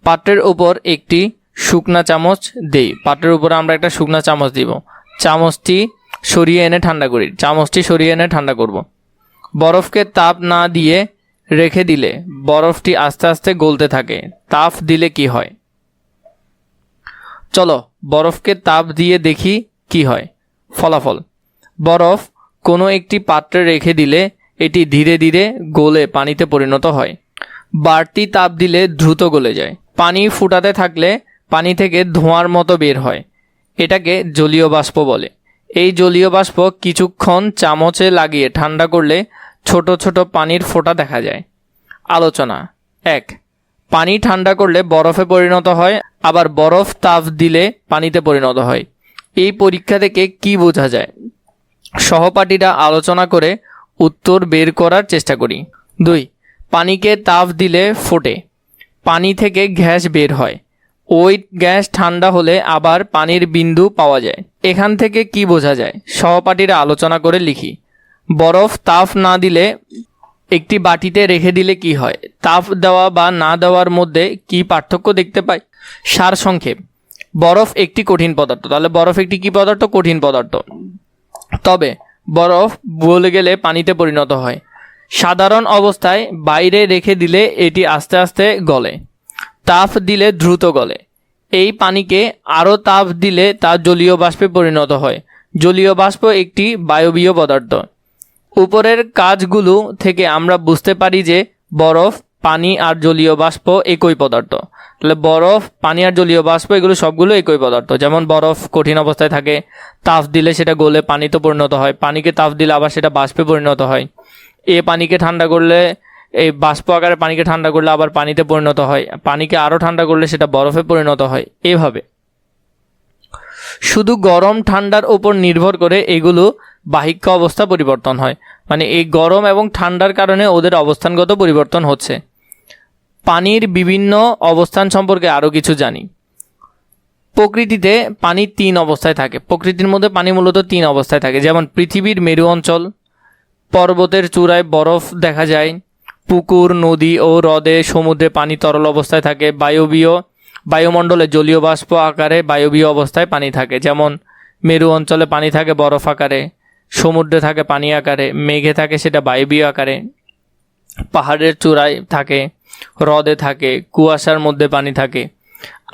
পাত্রের উপর একটি শুকনা চামচ দেই। পাত্রের উপরে আমরা একটা শুকনা চামচ দিব। চামচটি সরিয়ে এনে ঠান্ডা করব। বরফকে তাপ না দিয়ে রেখে দিলে বরফটি আস্তে আস্তে গলতে থাকে। তাপ দিলে কি হয়? চলো বরফকে তাপ দিয়ে দেখি কি হয়। ফলাফল, বরফ কোনো একটি পাত্রে রেখে দিলে এটি ধীরে ধীরে গলে পানিতে পরিণত হয়। বাড়তি তাপ দিলে দ্রুত গলে যায়। পানি ফুটাতে থাকলে পানি থেকে ধোঁয়ার মতো বের হয়। এটাকে জলীয় বাষ্প বলে। এই জলীয় বাষ্প কিছুক্ষণ চামচে লাগিয়ে ঠান্ডা করলে ছোট ছোট পানির ফোঁটা দেখা যায়। আলোচনা। 1, পানি ঠান্ডা করলে বরফে পরিণত হয়, আবার বরফ তাপ দিলে পানিতে পরিণত হয়। এই পরীক্ষা থেকে কি বোঝা যায়? সহপাঠীরা আলোচনা করে উত্তর বের করার চেষ্টা করি। 2, পানিকে তাপ দিলে ফোটে, পানি থেকে গ্যাস বের হয়। ওই গ্যাস ঠান্ডা হলে আবার পানির বিন্দু পাওয়া যায়। এখান থেকে কি বোঝা যায়? সহপাঠীরা আলোচনা করে লিখি। বরফ তাপ না দিলে একটি বাটিতে রেখে দিলে কি হয়? তাপ দেওয়া বা না দেওয়ার মধ্যে কি পার্থক্য দেখতে পাই? সারসংক্ষেপ, বরফ একটি কঠিন পদার্থ। তাহলে বরফ একটি কি পদার্থ? কঠিন পদার্থ। তবে বরফ গলে গেলে পানিতে পরিণত হয়। সাধারণ অবস্থায় বাইরে রেখে দিলে এটি আস্তে আস্তে গলে, তাপ দিলে দ্রুত গলে। এই পানিকে আরও তাপ দিলে তা জলীয় বাষ্পে পরিণত হয়। জলীয় বাষ্প একটি বায়বীয় পদার্থ। উপরের কাজগুলো থেকে আমরা বুঝতে পারি যে বরফ, পানি আর জলীয় বাষ্প একই পদার্থ। তাহলে বরফ, পানি আর জলীয় বাষ্প এগুলো সবগুলো একই পদার্থ। যেমন বরফ কঠিন অবস্থায় থাকে, তাপ দিলে সেটা গলে পানিতে পরিণত হয়। পানিকে তাপ দিলে আবার সেটা বাষ্পে পরিণত হয়। পানিকে ঠান্ডা করলে, এই বাষ্প আকারে পানিকে ঠান্ডা করলে আবার পানিতে পরিণত হয়। পানিকে আরও ঠান্ডা করলে সেটা বরফে পরিণত হয়। এভাবে শুধু গরম ঠান্ডার উপর নির্ভর করে এগুলো বাহিক্য অবস্থা পরিবর্তন হয়, মানে এই গরম এবং ঠান্ডার কারণে ওদের অবস্থানগত পরিবর্তন হচ্ছে। পানির বিভিন্ন অবস্থান সম্পর্কে আরও কিছু জানি। প্রকৃতিতে পানি 3 অবস্থায় থাকে। প্রকৃতির মধ্যে পানি মূলত 3 অবস্থায় থাকে, যেমন পৃথিবীর মেরু অঞ্চল, পর্বতের চূড়ায় বরফ দেখা যায়, পুকুর, নদী ও হ্রদে, সমুদ্রে পানি তরল অবস্থায় থাকে, বায়ুমণ্ডলে জলীয় বাষ্প আকারে বায়বীয় অবস্থায় পানি থাকে, যেমন মেরু অঞ্চলে পানি থাকে বরফ আকারে, সমুদ্রে থাকে পানি আকারে, মেঘে থাকে সেটা বায়বীয় আকারে, পাহাড়ের চূড়ায় থাকে, হ্রদে থাকে, কুয়াশার মধ্যে পানি থাকে।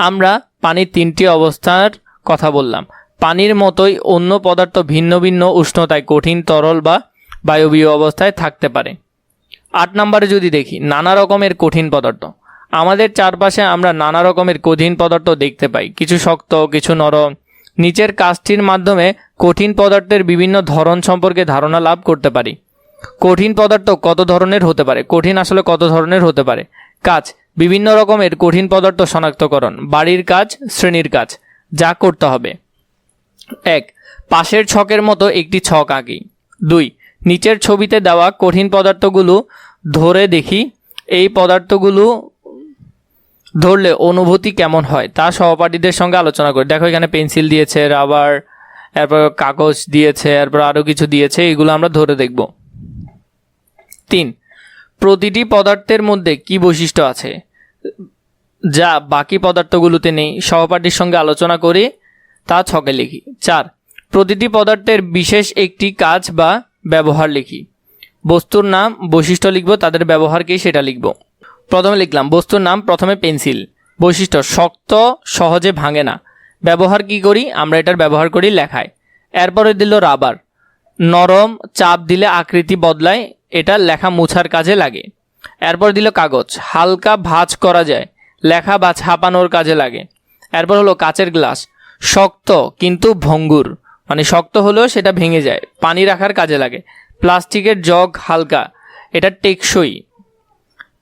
আমরা পানির 3টি অবস্থার কথা বললাম। পানির মতোই অন্য পদার্থ ভিন্ন ভিন্ন উষ্ণতায় কঠিন, তরল বা বায়বীয় অবস্থায় থাকতে পারে। 8 নম্বরে যদি দেখি, নানা রকমের কঠিন পদার্থ। আমাদের চারপাশে আমরা নানা রকমের কঠিন পদার্থ দেখতে পাই, কিছু শক্ত, কিছু নরম। নিচের কাজটির মাধ্যমে কঠিন পদার্থের বিভিন্ন ধরন সম্পর্কে ধারণা লাভ করতে পারি। কঠিন পদার্থ কত ধরনের হতে পারে? কঠিন আসলে কত ধরনের হতে পারে? কাজ, বিভিন্ন রকমের কঠিন পদার্থ শনাক্তকরণ। বাড়ির কাজ, শ্রেণীর কাজ। যা করতে হবে: 1. পাশের ছকের মতো একটি ছক আঁকি। 2. নিচের ছবিতে দেওয়া কঠিন পদার্থগুলো ধরে দেখি এই পদার্থগুলো ধরলে অনুভূতি কেমন হয় তা সহপাঠীদের সঙ্গে আলোচনা করি। দেখো এখানে পেন্সিল দিয়েছে, রাবার, এরপর কাগজ দিয়েছে, এরপর আরও কিছু দিয়েছে, এগুলো আমরা ধরে দেখব। 3. প্রতিটি পদার্থের মধ্যে কি বৈশিষ্ট্য আছে যা বাকি পদার্থগুলোতে নেই? সহপাঠীর সঙ্গে আলোচনা করে তা ছকে লিখি। 4. প্রতিটি পদার্থের বিশেষ একটি কাজ বা ব্যবহার লিখি। বস্তুর নাম, বৈশিষ্ট্য লিখব, তাদের ব্যবহার কি সেটা লিখব। প্রথমে লিখলাম বস্তুর নাম, প্রথমে পেন্সিল। বৈশিষ্ট্য: শক্ত, সহজে ভাঙে না। ব্যবহার কি করি? আমরা এটার ব্যবহার করি লেখায়। এরপরে দিল রাবার, নরম, চাপ দিলে আকৃতি বদলায়, এটা লেখা মুছার কাজে লাগে। এরপর দিল কাগজ, হালকা ভাঁজ করা যায়, লেখা বা ছাপানোর কাজে লাগে। এরপর হলো কাচের গ্লাস, শক্ত কিন্তু ভঙ্গুর, মানে শক্ত হলেও সেটা ভেঙে যায়, পানি রাখার কাজে লাগে। প্লাস্টিকের জগ, হালকা, এটা টেকসই।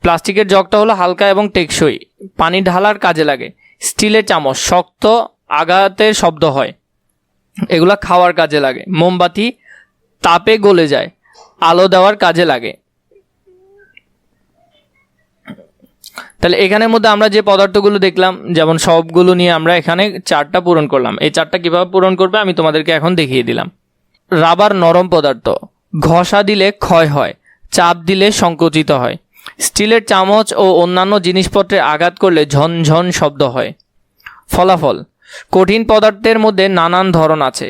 প্লাস্টিকের জগটা হলো হালকা এবং টেকসই, পানি ঢালার কাজে লাগে। স্টিলের চামচ, শক্ত, আঘাতে শব্দ হয়, এগুলা খাওয়ার কাজে লাগে। মোমবাতি তাপে গলে যায়, আলো দেওয়ার কাজে লাগে। তাহলে এখানের মধ্যে আমরা যে পদার্থগুলো দেখলাম, যেমন সবগুলো নিয়ে আমরা এখানে চারটা পূরণ করলাম। এই চারটা কিভাবে পূরণ করবে আমি তোমাদেরকে এখন দেখিয়ে দিলাম। রাবার নরম পদার্থ, ঘষা দিলে ক্ষয় হয়, চাপ দিলে সংকুচিত হয়। স্টিলের চামচ ও অন্যান্য জিনিসপত্রে আঘাত করলে ঝনঝন শব্দ হয়। ফলাফল: কঠিন পদার্থের মধ্যে নানান ধরন আছে।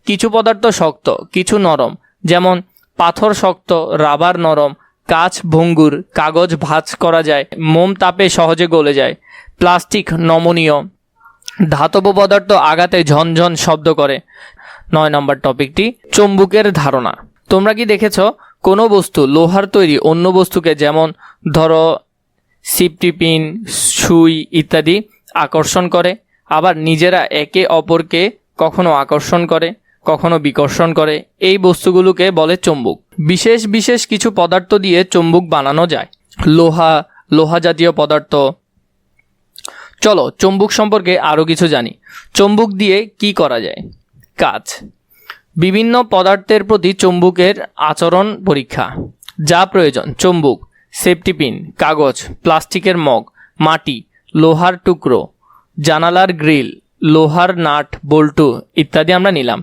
কিছু পদার্থ শক্ত, কিছু নরম, যেমন পাথর শক্ত, রাবার নরম, কাঁচ ভঙ্গুর, কাগজ ভাঁজ করা যায়, মোম তাপে সহজে গলে যায়, প্লাস্টিক নমনীয়, ধাতব পদার্থ আঘাতে ঝনঝন শব্দ করে। 9 নম্বর টপিকটি চুম্বকের ধারণা। তোমরা কি দেখেছ কোনো বস্তু লোহার তৈরি অন্য বস্তুকে, যেমন ধরো সিফটি পিন, সুই ইত্যাদি আকর্ষণ করে, আবার নিজেরা একে অপরকে কখনো আকর্ষণ করে, কখনো বিকর্ষণ করে? এই বস্তুগুলোকে বলে চুম্বক। বিশেষ বিশেষ কিছু পদার্থ দিয়ে চুম্বক বানানো যায়, লোহা জাতীয় পদার্থ। চলো চুম্বক সম্পর্কে আরও কিছু জানি। চুম্বক দিয়ে কি করা যায়? কাজ: বিভিন্ন পদার্থের প্রতি চুম্বকের আচরণ পরীক্ষা। যা প্রয়োজন: চুম্বক, সেফটি পিন, কাগজ, প্লাস্টিকের মগ, মাটি, লোহার টুকরো, জানালার গ্রিল, লোহার নাট বল্টু ইত্যাদি আমরা নিলাম।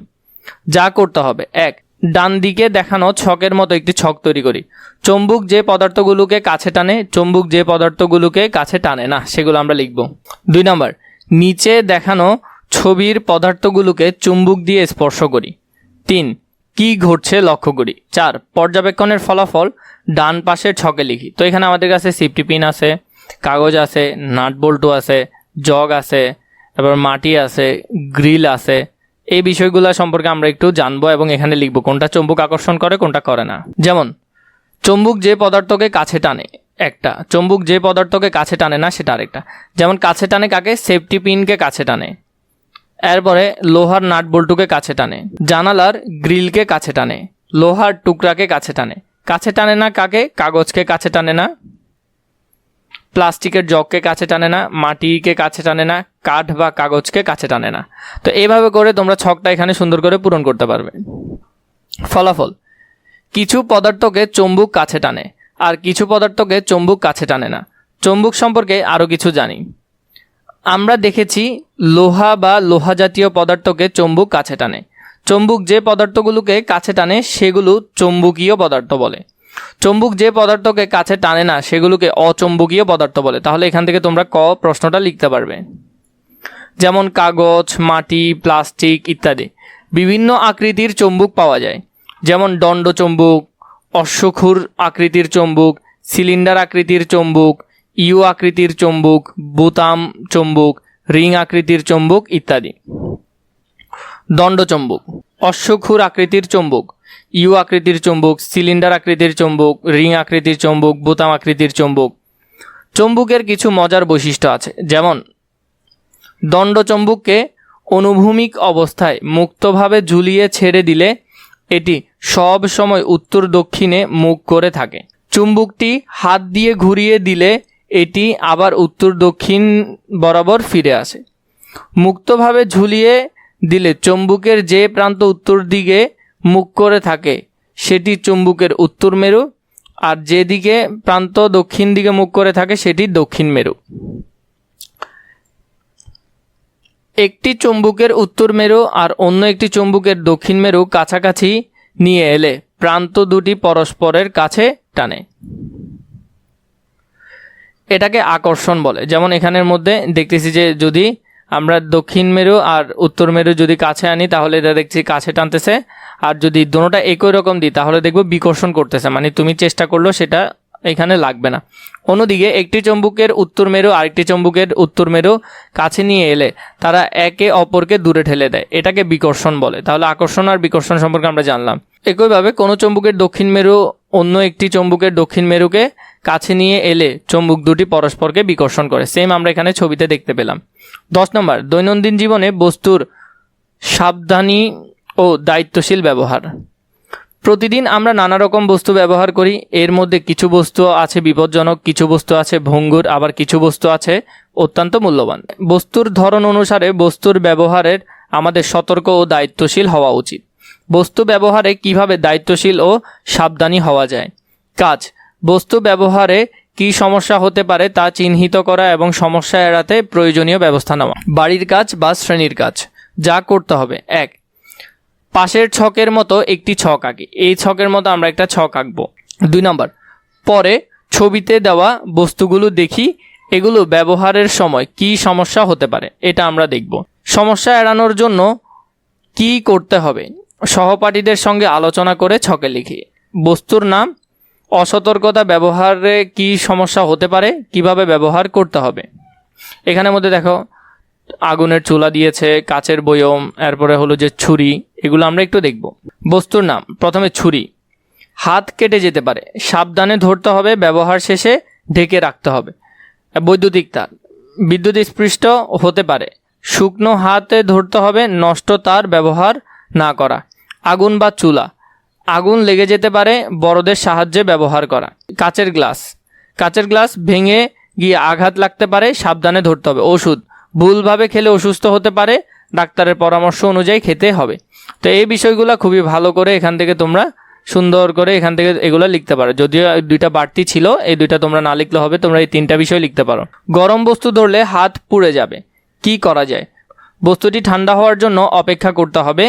যা করতে হবে: 1. ডান দিকে দেখানো ছকের মতো একটি ছক তৈরি করি। চুম্বক যে পদার্থগুলোকে কাছে টানে, চুম্বক যে পদার্থগুলোকে কাছে টানে না, সেগুলো আমরা লিখব। 2 নম্বর, নিচে দেখানো ছবির পদার্থগুলোকে চুম্বক দিয়ে স্পর্শ করি। 3. কি ঘটছে লক্ষ্য করি। 4. পর্যবেক্ষণের ফলাফল ডান পাশের ছকে লিখি। তো এখানে আমাদের কাছে সেফটি পিন আছে, কাগজ আছে, নাট বল্টু আছে, জগ আছে, তারপর মাটি আছে, গ্রিল আছে। এই বিষয়গুলো সম্পর্কে আমরা একটু জানবো এবং এখানে লিখব কোনটা চুম্বক আকর্ষণ করে, কোনটা করে না। যেমন চুম্বক যে পদার্থকে কাছে টানে একটা, চুম্বক যে পদার্থকে কাছে টানে না সেটা আরেকটা। যেমন কাছে টানে কাকে? সেফটি পিনকে কাছে টানে। এরপরে লোহার নাট বল্টুকে কাছে টানে, জানালার গ্রিলকে কাছে টানে, লোহার টুকরাকে কাছে টানে। কাছে টানে না কাকে? কাগজকে কাছে টানে না, প্লাস্টিকের জগকে কাছে টানে না, মাটিকে কাছে টানে না, কাঠ বা কাগজকে কাছে টানে না। তো এইভাবে করে তোমরা ছকটা এখানে সুন্দর করে পূরণ করতে পারবে। ফলাফল, কিছু পদার্থকে চুম্বক কাছে টানে আর কিছু পদার্থকে চুম্বক কাছে টানে না। চুম্বক সম্পর্কে আরও কিছু জানি। আমরা দেখেছি লোহা বা লোহা জাতীয় পদার্থকে চুম্বক কাছে টানে। চুম্বক যে পদার্থগুলোকে কাছে টানে সেগুলো চুম্বকীয় পদার্থ বলে। চুম্বক যে পদার্থকে কাছে টানে না সেগুলোকে অচুম্বকীয় পদার্থ বলে। তাহলে এখান থেকে তোমরা ক প্রশ্নটা লিখতে পারবে। যেমন কাগজ, মাটি, প্লাস্টিক ইত্যাদি বিভিন্ন আকৃতির চুম্বক পাওয়া যায়। যেমন দণ্ড চুম্বক, অশ্বক্ষুর আকৃতির চুম্বক, সিলিন্ডার আকৃতির চুম্বক, ইউ আকৃতির চুম্বক, বোতাম চুম্বক, রিং আকৃতির চুম্বক ইত্যাদি। দণ্ড চুম্বক, অশ্বক্ষুর আকৃতির চুম্বক, ইউ আকৃতির চুম্বক, সিলিন্ডার আকৃতির চুম্বক, রিং আকৃতির চুম্বক, বোতাম আকৃতির চুম্বক। চুম্বকের কিছু মজার বৈশিষ্ট্য আছে। যেমন দণ্ড চুম্বককে অনুভূমিক অবস্থায় মুক্তভাবে ঝুলিয়ে ছেড়ে দিলে এটি সব সময় উত্তর দক্ষিণে মুখ করে থাকে। চুম্বকটি হাত দিয়ে ঘুরিয়ে দিলে এটি আবার উত্তর দক্ষিণ বরাবর ফিরে আসে। মুক্তভাবে ঝুলিয়ে দিলে চুম্বকের যে প্রান্ত উত্তর দিকে মুখ করে থাকে সেটি চুম্বকের উত্তর মেরু, আর যেদিকে প্রান্ত দক্ষিণ দিকে মুখ করে থাকে সেটি দক্ষিণ মেরু। একটি চুম্বকের উত্তর মেরু আর অন্য একটি চুম্বকের দক্ষিণ মেরু কাছাকাছি নিয়ে এলে প্রান্ত দুটি পরস্পরের কাছে টানে। এটাকে আকর্ষণ বলে। যেমন এখানের মধ্যে দেখতেছি যে যদি আমরা দক্ষিণ মেরু আর উত্তর মেরু যদি কাছে আনি তাহলে এটা দেখছি কাছে টানতেছে, আর যদি দুটোটা একই রকম দিই তাহলে দেখবো বিকর্ষণ করতেছে, মানে তুমি চেষ্টা করলেও সেটা এখানে লাগবে না। অন্যদিকে একটি চুম্বকের উত্তর মেরু আরেকটি চুম্বকের উত্তর মেরু কাছে নিয়ে এলে তারা একে অপরকে দূরে ঠেলে দেয়, এটাকে বিকর্ষণ বলে। তাহলে আকর্ষণ আর বিকর্ষণ সম্পর্কে আমরা জানলাম। একইভাবে কোনো চুম্বকের দক্ষিণ মেরু অন্য একটি চুম্বকের দক্ষিণ মেরুকে কাছে নিয়ে এলে চুম্বক দুটি পরস্পরকে বিকর্ষণ করে। সেম আমরা এখানে ছবিতে দেখতে পেলাম। 10 নম্বর, দৈনন্দিন জীবনে বস্তুর সাবধানী ও দায়িত্বশীল ব্যবহার। প্রতিদিন আমরা নানা রকম বস্তু ব্যবহার করি। এর মধ্যে কিছু বস্তু আছে বিপজ্জনক, কিছু বস্তু আছে ভঙ্গুর, আবার কিছু বস্তু আছে অত্যন্ত মূল্যবান। বস্তুর ধরন অনুসারে বস্তুর ব্যবহারের আমাদের সতর্ক ও দায়িত্বশীল হওয়া উচিত। বস্তু ব্যবহারে কিভাবে দায়িত্বশীল ও সাবধানী হওয়া যায়। কাজ, বস্তু ব্যবহারে কি সমস্যা হতে পারে তা চিহ্নিত করা এবং সমস্যা এড়াতে প্রয়োজনীয় ব্যবস্থা নেওয়া। বাড়ির কাজ বা শ্রেণীর কাজ যা করতে হবে। 1, পাশের ছকের মতো একটি ছক আঁকি। এই ছকের মতো আমরা একটা ছক আঁকবো। 2 নম্বর, পরে ছবিতে দেওয়া বস্তুগুলো দেখি এগুলো ব্যবহারের সময় কি সমস্যা হতে পারে এটা আমরা দেখব। সমস্যা এড়ানোর জন্য কি করতে হবে সহপাঠীদের সঙ্গে আলোচনা করে ছকে লিখি। বস্তুর নাম, অসতর্কতা ব্যবহারে কি সমস্যা হতে পারে, কিভাবে ব্যবহার করতে হবে। এখানের মধ্যে দেখো আগুনের চুলা দিয়েছে, কাচের বয়ম, এরপরে হলো যে ছুরি, এগুলো আমরা একটু দেখব। বস্তুর নাম, প্রথমে ছুরি, হাত কেটে যেতে পারে, সাবধানে ধরতে হবে, ব্যবহার শেষে ঢেকে রাখতে হবে। বৈদ্যুতিক তার, বিদ্যুৎ স্পৃষ্ট হতে পারে, শুকনো হাতে ধরতে হবে, নষ্ট তার ব্যবহার না করা। আগুন বা চুলা, আগুন লেগে যেতে পারে, বড়দের সাহায্যে ব্যবহার করা। কাচের গ্লাস, কাচের গ্লাস ভেঙে গিয়ে আঘাত লাগতে পারে, সাবধানে ধরতে হবে। ওষুধ, ভুলভাবে খেলে অসুস্থ হতে পারে, ডাক্তারের পরামর্শ অনুযায়ী খেতে হবে। তো এই বিষয়গুলো খুবই ভালো করে এখান থেকে তোমরা সুন্দর করে এখান থেকে এগুলো লিখতে পারো। যদিও 2টা বাড়তি ছিল, এই 2টা তোমরা না লিখলে হবে, তোমরা এই 3টা বিষয় লিখতে পারো। গরম বস্তু ধরলে হাত পুড়ে যাবে, কি করা যায়। বস্তুটি ঠান্ডা হওয়ার জন্য অপেক্ষা করতে হবে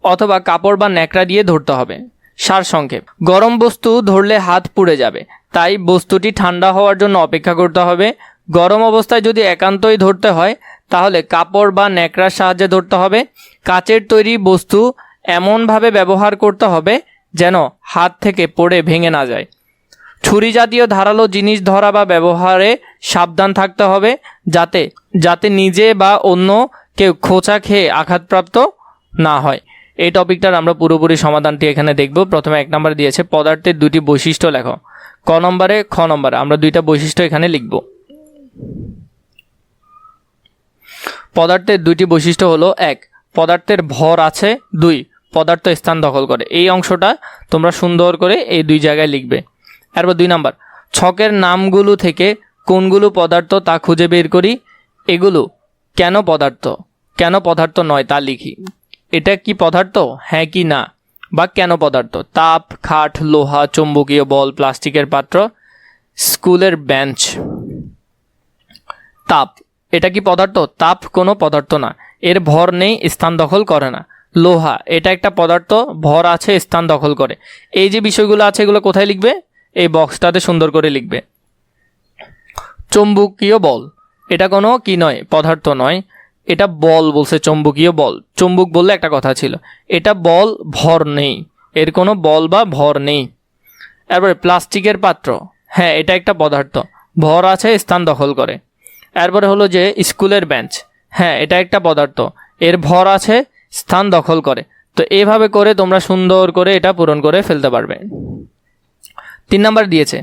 অথবা কাপড় বা ন্যাকড়া দিয়ে ধরতে হবে। সারসংক্ষেপ, গরম বস্তু ধরলে হাত পুড়ে যাবে, তাই বস্তুটি ঠান্ডা হওয়ার জন্য অপেক্ষা করতে হবে। গরম অবস্থায় যদি একান্তই ধরতে হয় তাহলে কাপড় বা ন্যাকড়ার সাহায্যে ধরতে হবে। কাচের তৈরি বস্তু এমনভাবে ব্যবহার করতে হবে যেন হাত থেকে পড়ে ভেঙে না যায়। ছুরি জাতীয় ধারালো জিনিস ধরা বা ব্যবহারে সাবধান থাকতে হবে যাতে নিজে বা অন্য কেউ খোঁচা খেয়ে আঘাতপ্রাপ্ত না হয়। এই টপিকটার আমরা পুরোপুরি সমাধানটি এখানে দেখব। প্রথমে 1 নম্বর দিয়েছে পদার্থের 2টি বৈশিষ্ট্য লেখো। ক নম্বরে খ নম্বরে আমরা 2টা বৈশিষ্ট্য এখানে লিখব। পদার্থের 2টি বৈশিষ্ট্য হলো 1, পদার্থের ভর আছে। 2, পদার্থ স্থান দখল করে। এই অংশটা তোমরা সুন্দর করে এই 2 জায়গায় লিখবে। এরপর 2 নম্বর, ছকের নামগুলো থেকে কোনগুলো পদার্থ তা খুঁজে বের করি। এগুলো কেন পদার্থ, কেন পদার্থ নয় তা লিখি। এটা কি পদার্থ, হ্যাঁ কি না, বা কেন পদার্থ। তাপ, খাট, লোহা, চৌম্বকীয় বল, প্লাস্টিকের পাত্র, স্কুলের বেঞ্চ। তাপ, এটা কি পদার্থ, তাপ কোনো পদার্থ না, এর ভর নেই, স্থান দখল করে না। লোহা, এটা একটা পদার্থ, ভর আছে, স্থান দখল করে। এই যে বিষয়গুলো আছে এগুলো কোথায় লিখবে, এই বক্সটাতে সুন্দর করে লিখবে। চৌম্বকীয় বল, এটা কোনো কি নয়, পদার্থ নয়, এটা বল বলছে, চৌম্বকীয় বল। চুম্বক বললে একটা কথা ছিল, এটা বল, ভর নেই, এর কোনো বল বা ভর নেই। এরপরে প্লাস্টিকের পাত্র, হ্যাঁ এটা একটা পদার্থ, ভর আছে, স্থান দখল করে। এরপরে হলো যে স্কুলের বেঞ্চ, হ্যাঁ এটা একটা পদার্থ, এর ভর আছে, স্থান দখল করে। তো এভাবে করে তোমরা সুন্দর করে এটা পূরণ করে ফেলতে পারবে। 3 নাম্বার দিয়েছে,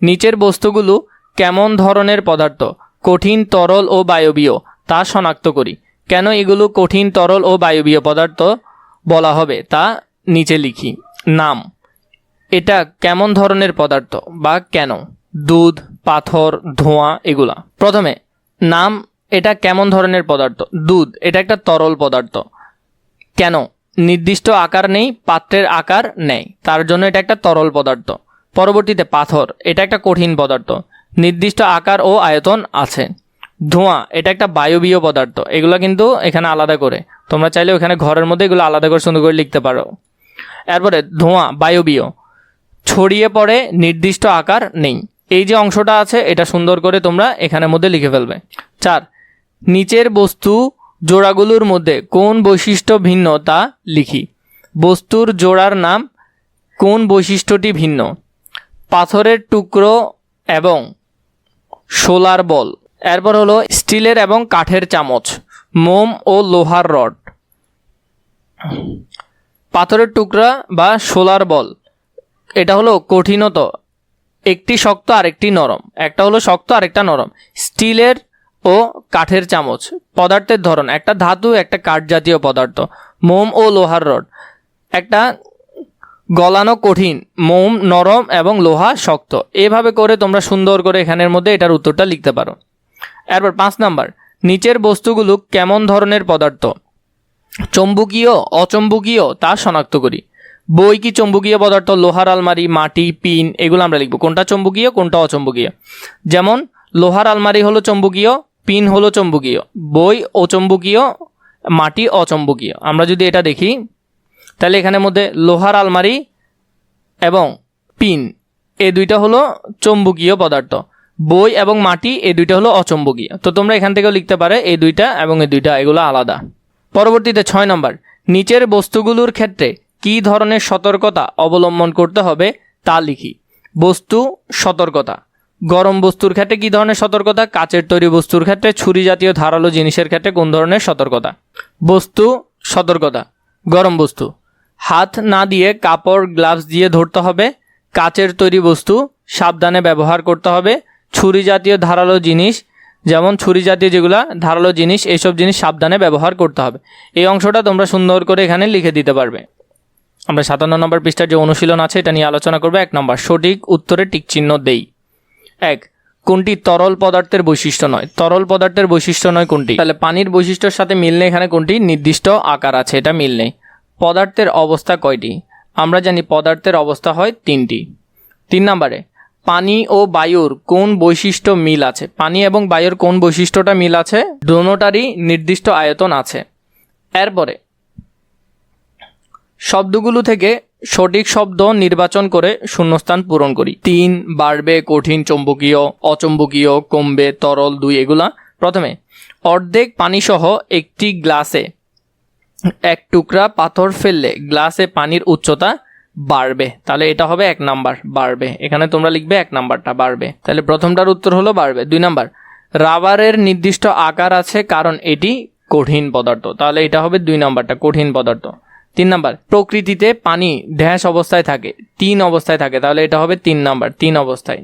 নিচের বস্তুগুলো কেমন ধরনের পদার্থ, কঠিন, তরল ও বায়বীয় তা শনাক্ত করি। কেন এগুলো কঠিন, তরল ও বায়বীয় পদার্থ বলা হবে তা নিচে লিখি। নাম, এটা কেমন ধরনের পদার্থ বা কেন। দুধ, পাথর, ধোঁয়া, এগুলা। প্রথমে নাম, এটা কেমন ধরনের পদার্থ। দুধ, এটা একটা তরল পদার্থ। কেন, নির্দিষ্ট আকার নেই, পাত্রের আকার নেই, তার জন্য এটা একটা তরল পদার্থ। পরবর্তীতে পাথর, এটা একটা কঠিন পদার্থ, নির্দিষ্ট আকার ও আয়তন আছে। ধোঁয়া, এটা একটা বায়বীয় পদার্থ। এগুলো কিন্তু এখানে আলাদা করে, তোমরা চাইলে ওখানে ঘরের মধ্যে এগুলো আলাদা করে সুন্দর করে লিখতে পারো। এরপরে ধোঁয়া বায়বীয়, ছড়িয়ে পড়ে, নির্দিষ্ট আকার নেই। এই যে অংশটা আছে এটা সুন্দর করে তোমরা এখানের মধ্যে লিখে ফেলবে। 4, নিচের বস্তু জোড়াগুলোর মধ্যে কোন বৈশিষ্ট্য ভিন্ন তা লিখি। বস্তুর জোড়ার নাম, কোন বৈশিষ্ট্যটি ভিন্ন। পাথরের টুকরো এবং সোলার বল। এরপর হলো স্টিলের এবং কাঠের চামচ, মোম ও লোহার রড। পাথরের টুকরা বা সোলার বল, এটা হলো কঠিনত, একটি শক্ত আরেকটি নরম, একটা হলো শক্ত আরেকটা নরম। স্টিলের ও কাঠের চামচ, পদার্থের ধরন, একটা ধাতু, একটা কাঠ জাতীয় পদার্থ। মোম ও লোহার রড, একটা গলানো কঠিন, মোম নরম এবং লোহা শক্ত। এভাবে করে তোমরা সুন্দর করে এখানের মধ্যে এটার উত্তরটা লিখতে পারো। এরপর 5 নাম্বার, নিচের বস্তুগুলো কেমন ধরনের পদার্থ, চৌম্বকীয়, অচৌম্বকীয় তা শনাক্ত করি। বই কি চৌম্বকীয় পদার্থ, লোহার আলমারি, মাটি, পিন, এগুলো আমরা লিখবো কোনটা চৌম্বকীয় কোনটা অচৌম্বকীয়। যেমন লোহার আলমারি হলো চৌম্বকীয়, পিন হলো চৌম্বকীয়, বই অচৌম্বকীয়, মাটি অচৌম্বকীয়। আমরা যদি এটা দেখি তাহলে এখানের মধ্যে লোহার আলমারি এবং পিন এই দুইটা হলো চৌম্বকীয় পদার্থ, বই এবং মাটি এই দুইটা হলো অচৌম্বকীয়। তো তোমরা এখান থেকেও লিখতে পারে এই দুইটা এবং এই দুইটা, এগুলো আলাদা। পরবর্তীতে 6 নম্বর, নিচের বস্তুগুলোর ক্ষেত্রে কী ধরনের সতর্কতা অবলম্বন করতে হবে তা লিখি। বস্তু, সতর্কতা। গরম বস্তুর ক্ষেত্রে কী ধরনের সতর্কতা, কাচের তৈরি বস্তুর ক্ষেত্রে, ছুরি জাতীয় ধারালো জিনিসের ক্ষেত্রে কোন ধরনের সতর্কতা। বস্তু, সতর্কতা। গরম বস্তু, হাত না দিয়ে কাপড়, গ্লাভস দিয়ে ধরতে হবে। কাচের তৈরি বস্তু সাবধানে ব্যবহার করতে হবে। ছুরি জাতীয় ধারালো জিনিস, যেমন ছুরি জাতীয় যেগুলা ধারালো জিনিস, এইসব জিনিস সাবধানে ব্যবহার করতে হবে। এই অংশটা তোমরা সুন্দর করে এখানে লিখে দিতে পারবে। আমরা 57 নম্বর পৃষ্ঠার যে অনুশীলন আছে এটা নিয়ে আলোচনা করবো। 1 নম্বর, সঠিক উত্তরে টিক চিহ্ন দেই। 1, কোনটি তরল পদার্থের বৈশিষ্ট্য নয়। তরল পদার্থের বৈশিষ্ট্য নয় কোনটি, তাহলে পানির বৈশিষ্ট্যের সাথে মিল নেই এখানে। কোনটি, নির্দিষ্ট আকার আছে, এটা মিল নেই। পদার্থের অবস্থা কয়টি, আমরা জানি পদার্থের অবস্থা হয় 3টি। 3 নম্বরে, পানি ও বায়ুর কোন বৈশিষ্ট্য মিল আছে। পানি এবং বায়ুর কোন বৈশিষ্ট্যটা মিল আছে, দোনোটারই নির্দিষ্ট আয়তন আছে। এরপরে শব্দগুলো থেকে সঠিক শব্দ নির্বাচন করে শূন্যস্থান পূরণ করি। 3, বাড়বে, কঠিন, চৌম্বকীয়, অচৌম্বকীয়, কমবে, তরল। 2, এগুলা। প্রথমে, অর্ধেক পানিসহ একটি গ্লাসে 1 টুকরা পাথর ফেললে গ্লাসে পানির উচ্চতা বাড়বে। তাহলে এটা হবে 1 নাম্বার, বাড়বে। এখানে তোমরা লিখবে 1 নাম্বারটা, বাড়বে। তাহলে প্রথমটার উত্তর হলো বাড়বে। 2 নাম্বার, রাবারের নির্দিষ্ট আকার আছে কারণ এটি কঠিন পদার্থ। তাহলে এটা হবে 2 নাম্বারটা, কঠিন পদার্থ। 3 নাম্বার, প্রকৃতিতে পানি ড্যাশ অবস্থায় থাকে, 3 অবস্থায় থাকে। তাহলে এটা হবে 3 নাম্বার, 3 অবস্থায়।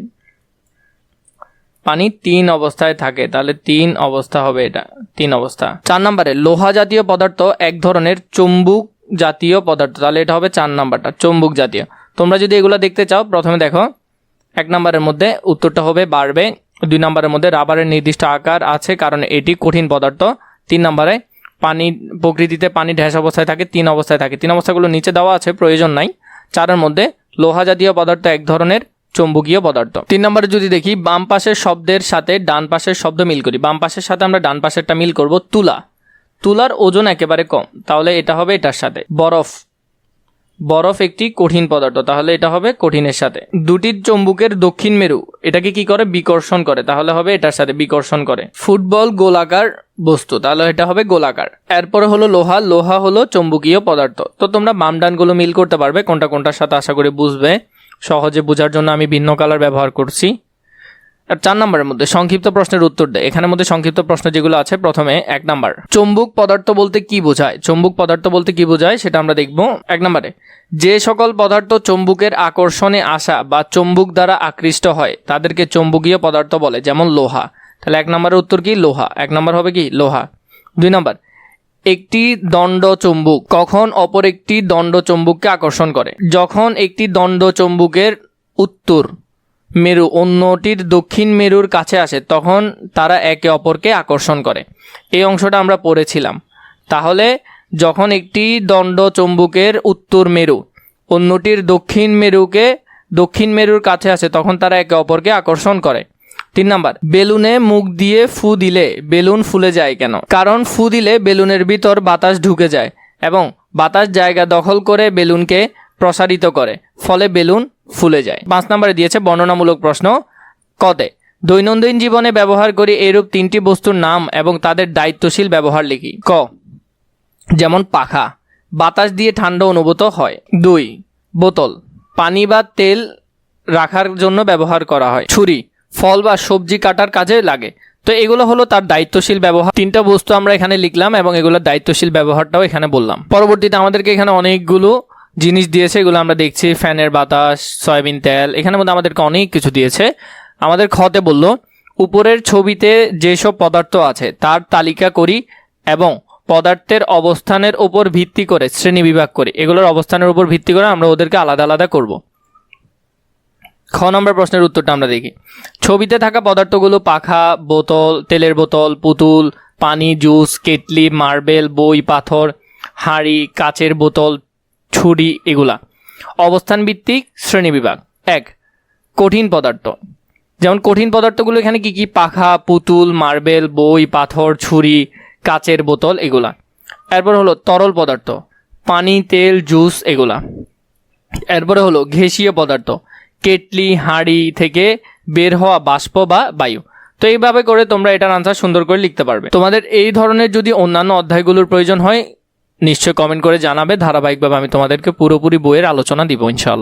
পানি 3 অবস্থায় থাকে, তাহলে 3 অবস্থা হবে এটা, 3 অবস্থা। 4 নম্বরে, লোহা জাতীয় পদার্থ এক ধরনের চুম্বক জাতীয় পদার্থ। তাহলে এটা হবে 4 নাম্বারটা, চুম্বক জাতীয়। তোমরা যদি এগুলো দেখতে চাও প্রথমে দেখো 1 নম্বরের মধ্যে উত্তরটা হবে বাড়বে। 2 নম্বরের মধ্যে রাবারের নির্দিষ্ট আকার আছে কারণ এটি কঠিন পদার্থ। 3 নম্বরে পানি প্রকৃতিতে পানি ড্যাশ অবস্থায় থাকে, 3 অবস্থায় থাকে। 3 অবস্থাগুলো নিচে দেওয়া আছে, প্রয়োজন নাই। 4-এর মধ্যে লোহা জাতীয় পদার্থ এক ধরনের চৌম্বকীয় পদার্থ। 3 নম্বরে যদি দেখি বাম পাশের শব্দের সাথে ডান পাশের শব্দ মিল করি। বাম পাশের সাথে আমরা ডান পাশেরটা মিল করব। তুলা, তুলার ওজন একেবারে কম, তাহলে এটা হবে এটার সাথে। বরফ, বরফ একটি কঠিন পদার্থ, তাহলে এটা হবে কঠিনের সাথে। দুটি চুম্বকের দক্ষিণ মেরু এটাকে কি করে? বিকর্ষণ করে, তাহলে হবে এটার সাথে বিকর্ষণ করে। ফুটবল গোলাকার বস্তু, তাহলে এটা হবে গোলাকার। এরপরে হলো লোহা, লোহা হলো চুম্বকীয় পদার্থ। তো তোমরা বাম ডানগুলো মিল করতে পারবে, কোনটা কোনটার সাথে আশা করি বুঝবে। সহজে বোঝার জন্য আমি ভিন্ন কালার ব্যবহার করছি। আর 4 নম্বরের মধ্যে সংক্ষিপ্ত প্রশ্নের উত্তর দেয়। এখানের মধ্যে সংক্ষিপ্ত প্রশ্ন যেগুলো আছে, প্রথমে 1 নাম্বার, চুম্বক পদার্থ বলতে কি বোঝায়? চুম্বক পদার্থ বলতে কি বোঝায় সেটা আমরা দেখব। 1 নম্বরে, যে সকল পদার্থ চুম্বকের আকর্ষণে আসা বা চুম্বক দ্বারা আকৃষ্ট হয় তাদেরকে চুম্বকীয় পদার্থ বলে, যেমন লোহা। তাহলে 1 নম্বরের উত্তর কি? লোহা। 1 নম্বর হবে কি? লোহা। 2 নম্বর, একটি দণ্ড চুম্বক কখন অপর একটি দণ্ড চুম্বককে আকর্ষণ করে? যখন একটি দণ্ড চুম্বকের উত্তর মেরু অন্যটির দক্ষিণ মেরুর কাছে আসে তখন তারা একে অপরকে আকর্ষণ করে। এই অংশটা আমরা পড়েছিলাম। তাহলে যখন একটি দণ্ড চুম্বকের উত্তর মেরু অন্যটির দক্ষিণ মেরুর কাছে আসে তখন তারা একে অপরকে আকর্ষণ করে। 3 নাম্বার, বেলুনে মুখ দিয়ে ফু দিলে বেলুন ফুলে যায় কেন? কারণ ফু দিলে বেলুনের ভিতর বাতাস ঢুকে যায় এবং বাতাস জায়গা দখল করে বেলুনকে প্রসারিত করে, ফলে বেলুন ফুলে যায়। 5 নম্বরে দিয়েছে বর্ণনামূলক প্রশ্ন। কতে, দৈনন্দিন জীবনে ব্যবহার করি এরূপ 3টি বস্তুর নাম এবং তাদের দায়িত্বশীল ব্যবহার লিখি। ক, যেমন পাখা, বাতাস দিয়ে ঠান্ডা অনুভূত হয়। 2, বোতল, পানি বা তেল রাখার জন্য ব্যবহার করা হয়। ছুরি, ফল বা সবজি কাটার কাজে লাগে। তো এগুলো হলো তার দায়িত্বশীল ব্যবহার। 3টা বস্তু আমরা এখানে লিখলাম এবং এগুলোর দায়িত্বশীল ব্যবহারটাও এখানে বললাম। পরবর্তীতে আমাদেরকে এখানে অনেকগুলো জিনিস দিয়েছে, এগুলো আমরা দেখছি। ফ্যানের বাতাস, সয়াবিন তেল, এখানের মধ্যে আমাদেরকে অনেক কিছু দিয়েছে। আমাদের খতে বলল উপরের ছবিতে যেসব পদার্থ আছে তার তালিকা করি এবং পদার্থের অবস্থানের উপর ভিত্তি করে শ্রেণী বিভাগ করি। এগুলোর অবস্থানের উপর ভিত্তি করে আমরা ওদেরকে আলাদা আলাদা করব। খ নম্বর প্রশ্নের উত্তরটা আমরা দেখি। ছবিতে থাকা পদার্থগুলো পাখা, বোতল, তেলের বোতল, পুতুল, পানি, জুস, কেটলি, মার্বেল, বই, পাথর, হাঁড়ি, কাচের বোতল, ছুরি, এগুলা। অবস্থান ভিত্তিক শ্রেণী বিভাগ। 1, কঠিন পদার্থ। যেমন কঠিন পদার্থগুলো এখানে কি কি? পাখা, পুতুল, মার্বেল, বই, পাথর, ছুরি, কাচের বোতল, এগুলা। এরপর হলো তরল পদার্থ, পানি, তেল, জুস, এগুলা। এরপরে হলো গ্যাসীয় পদার্থ, কেটলি, হাঁড়ি থেকে বের হওয়া বাষ্প বা বায়ু। তো এইভাবে করে তোমরা এটার আনসার সুন্দর করে লিখতে পারবে। তোমাদের এই ধরনের যদি অন্যান্য অধ্যায়গুলোর প্রয়োজন হয় নিশ্চয় কমেন্ট করে জানাবে। ধারাবাহিকভাবে আমি তোমাদেরকে পুরোপুরি বইয়ের আলোচনা দিব ইনশাআল্লাহ।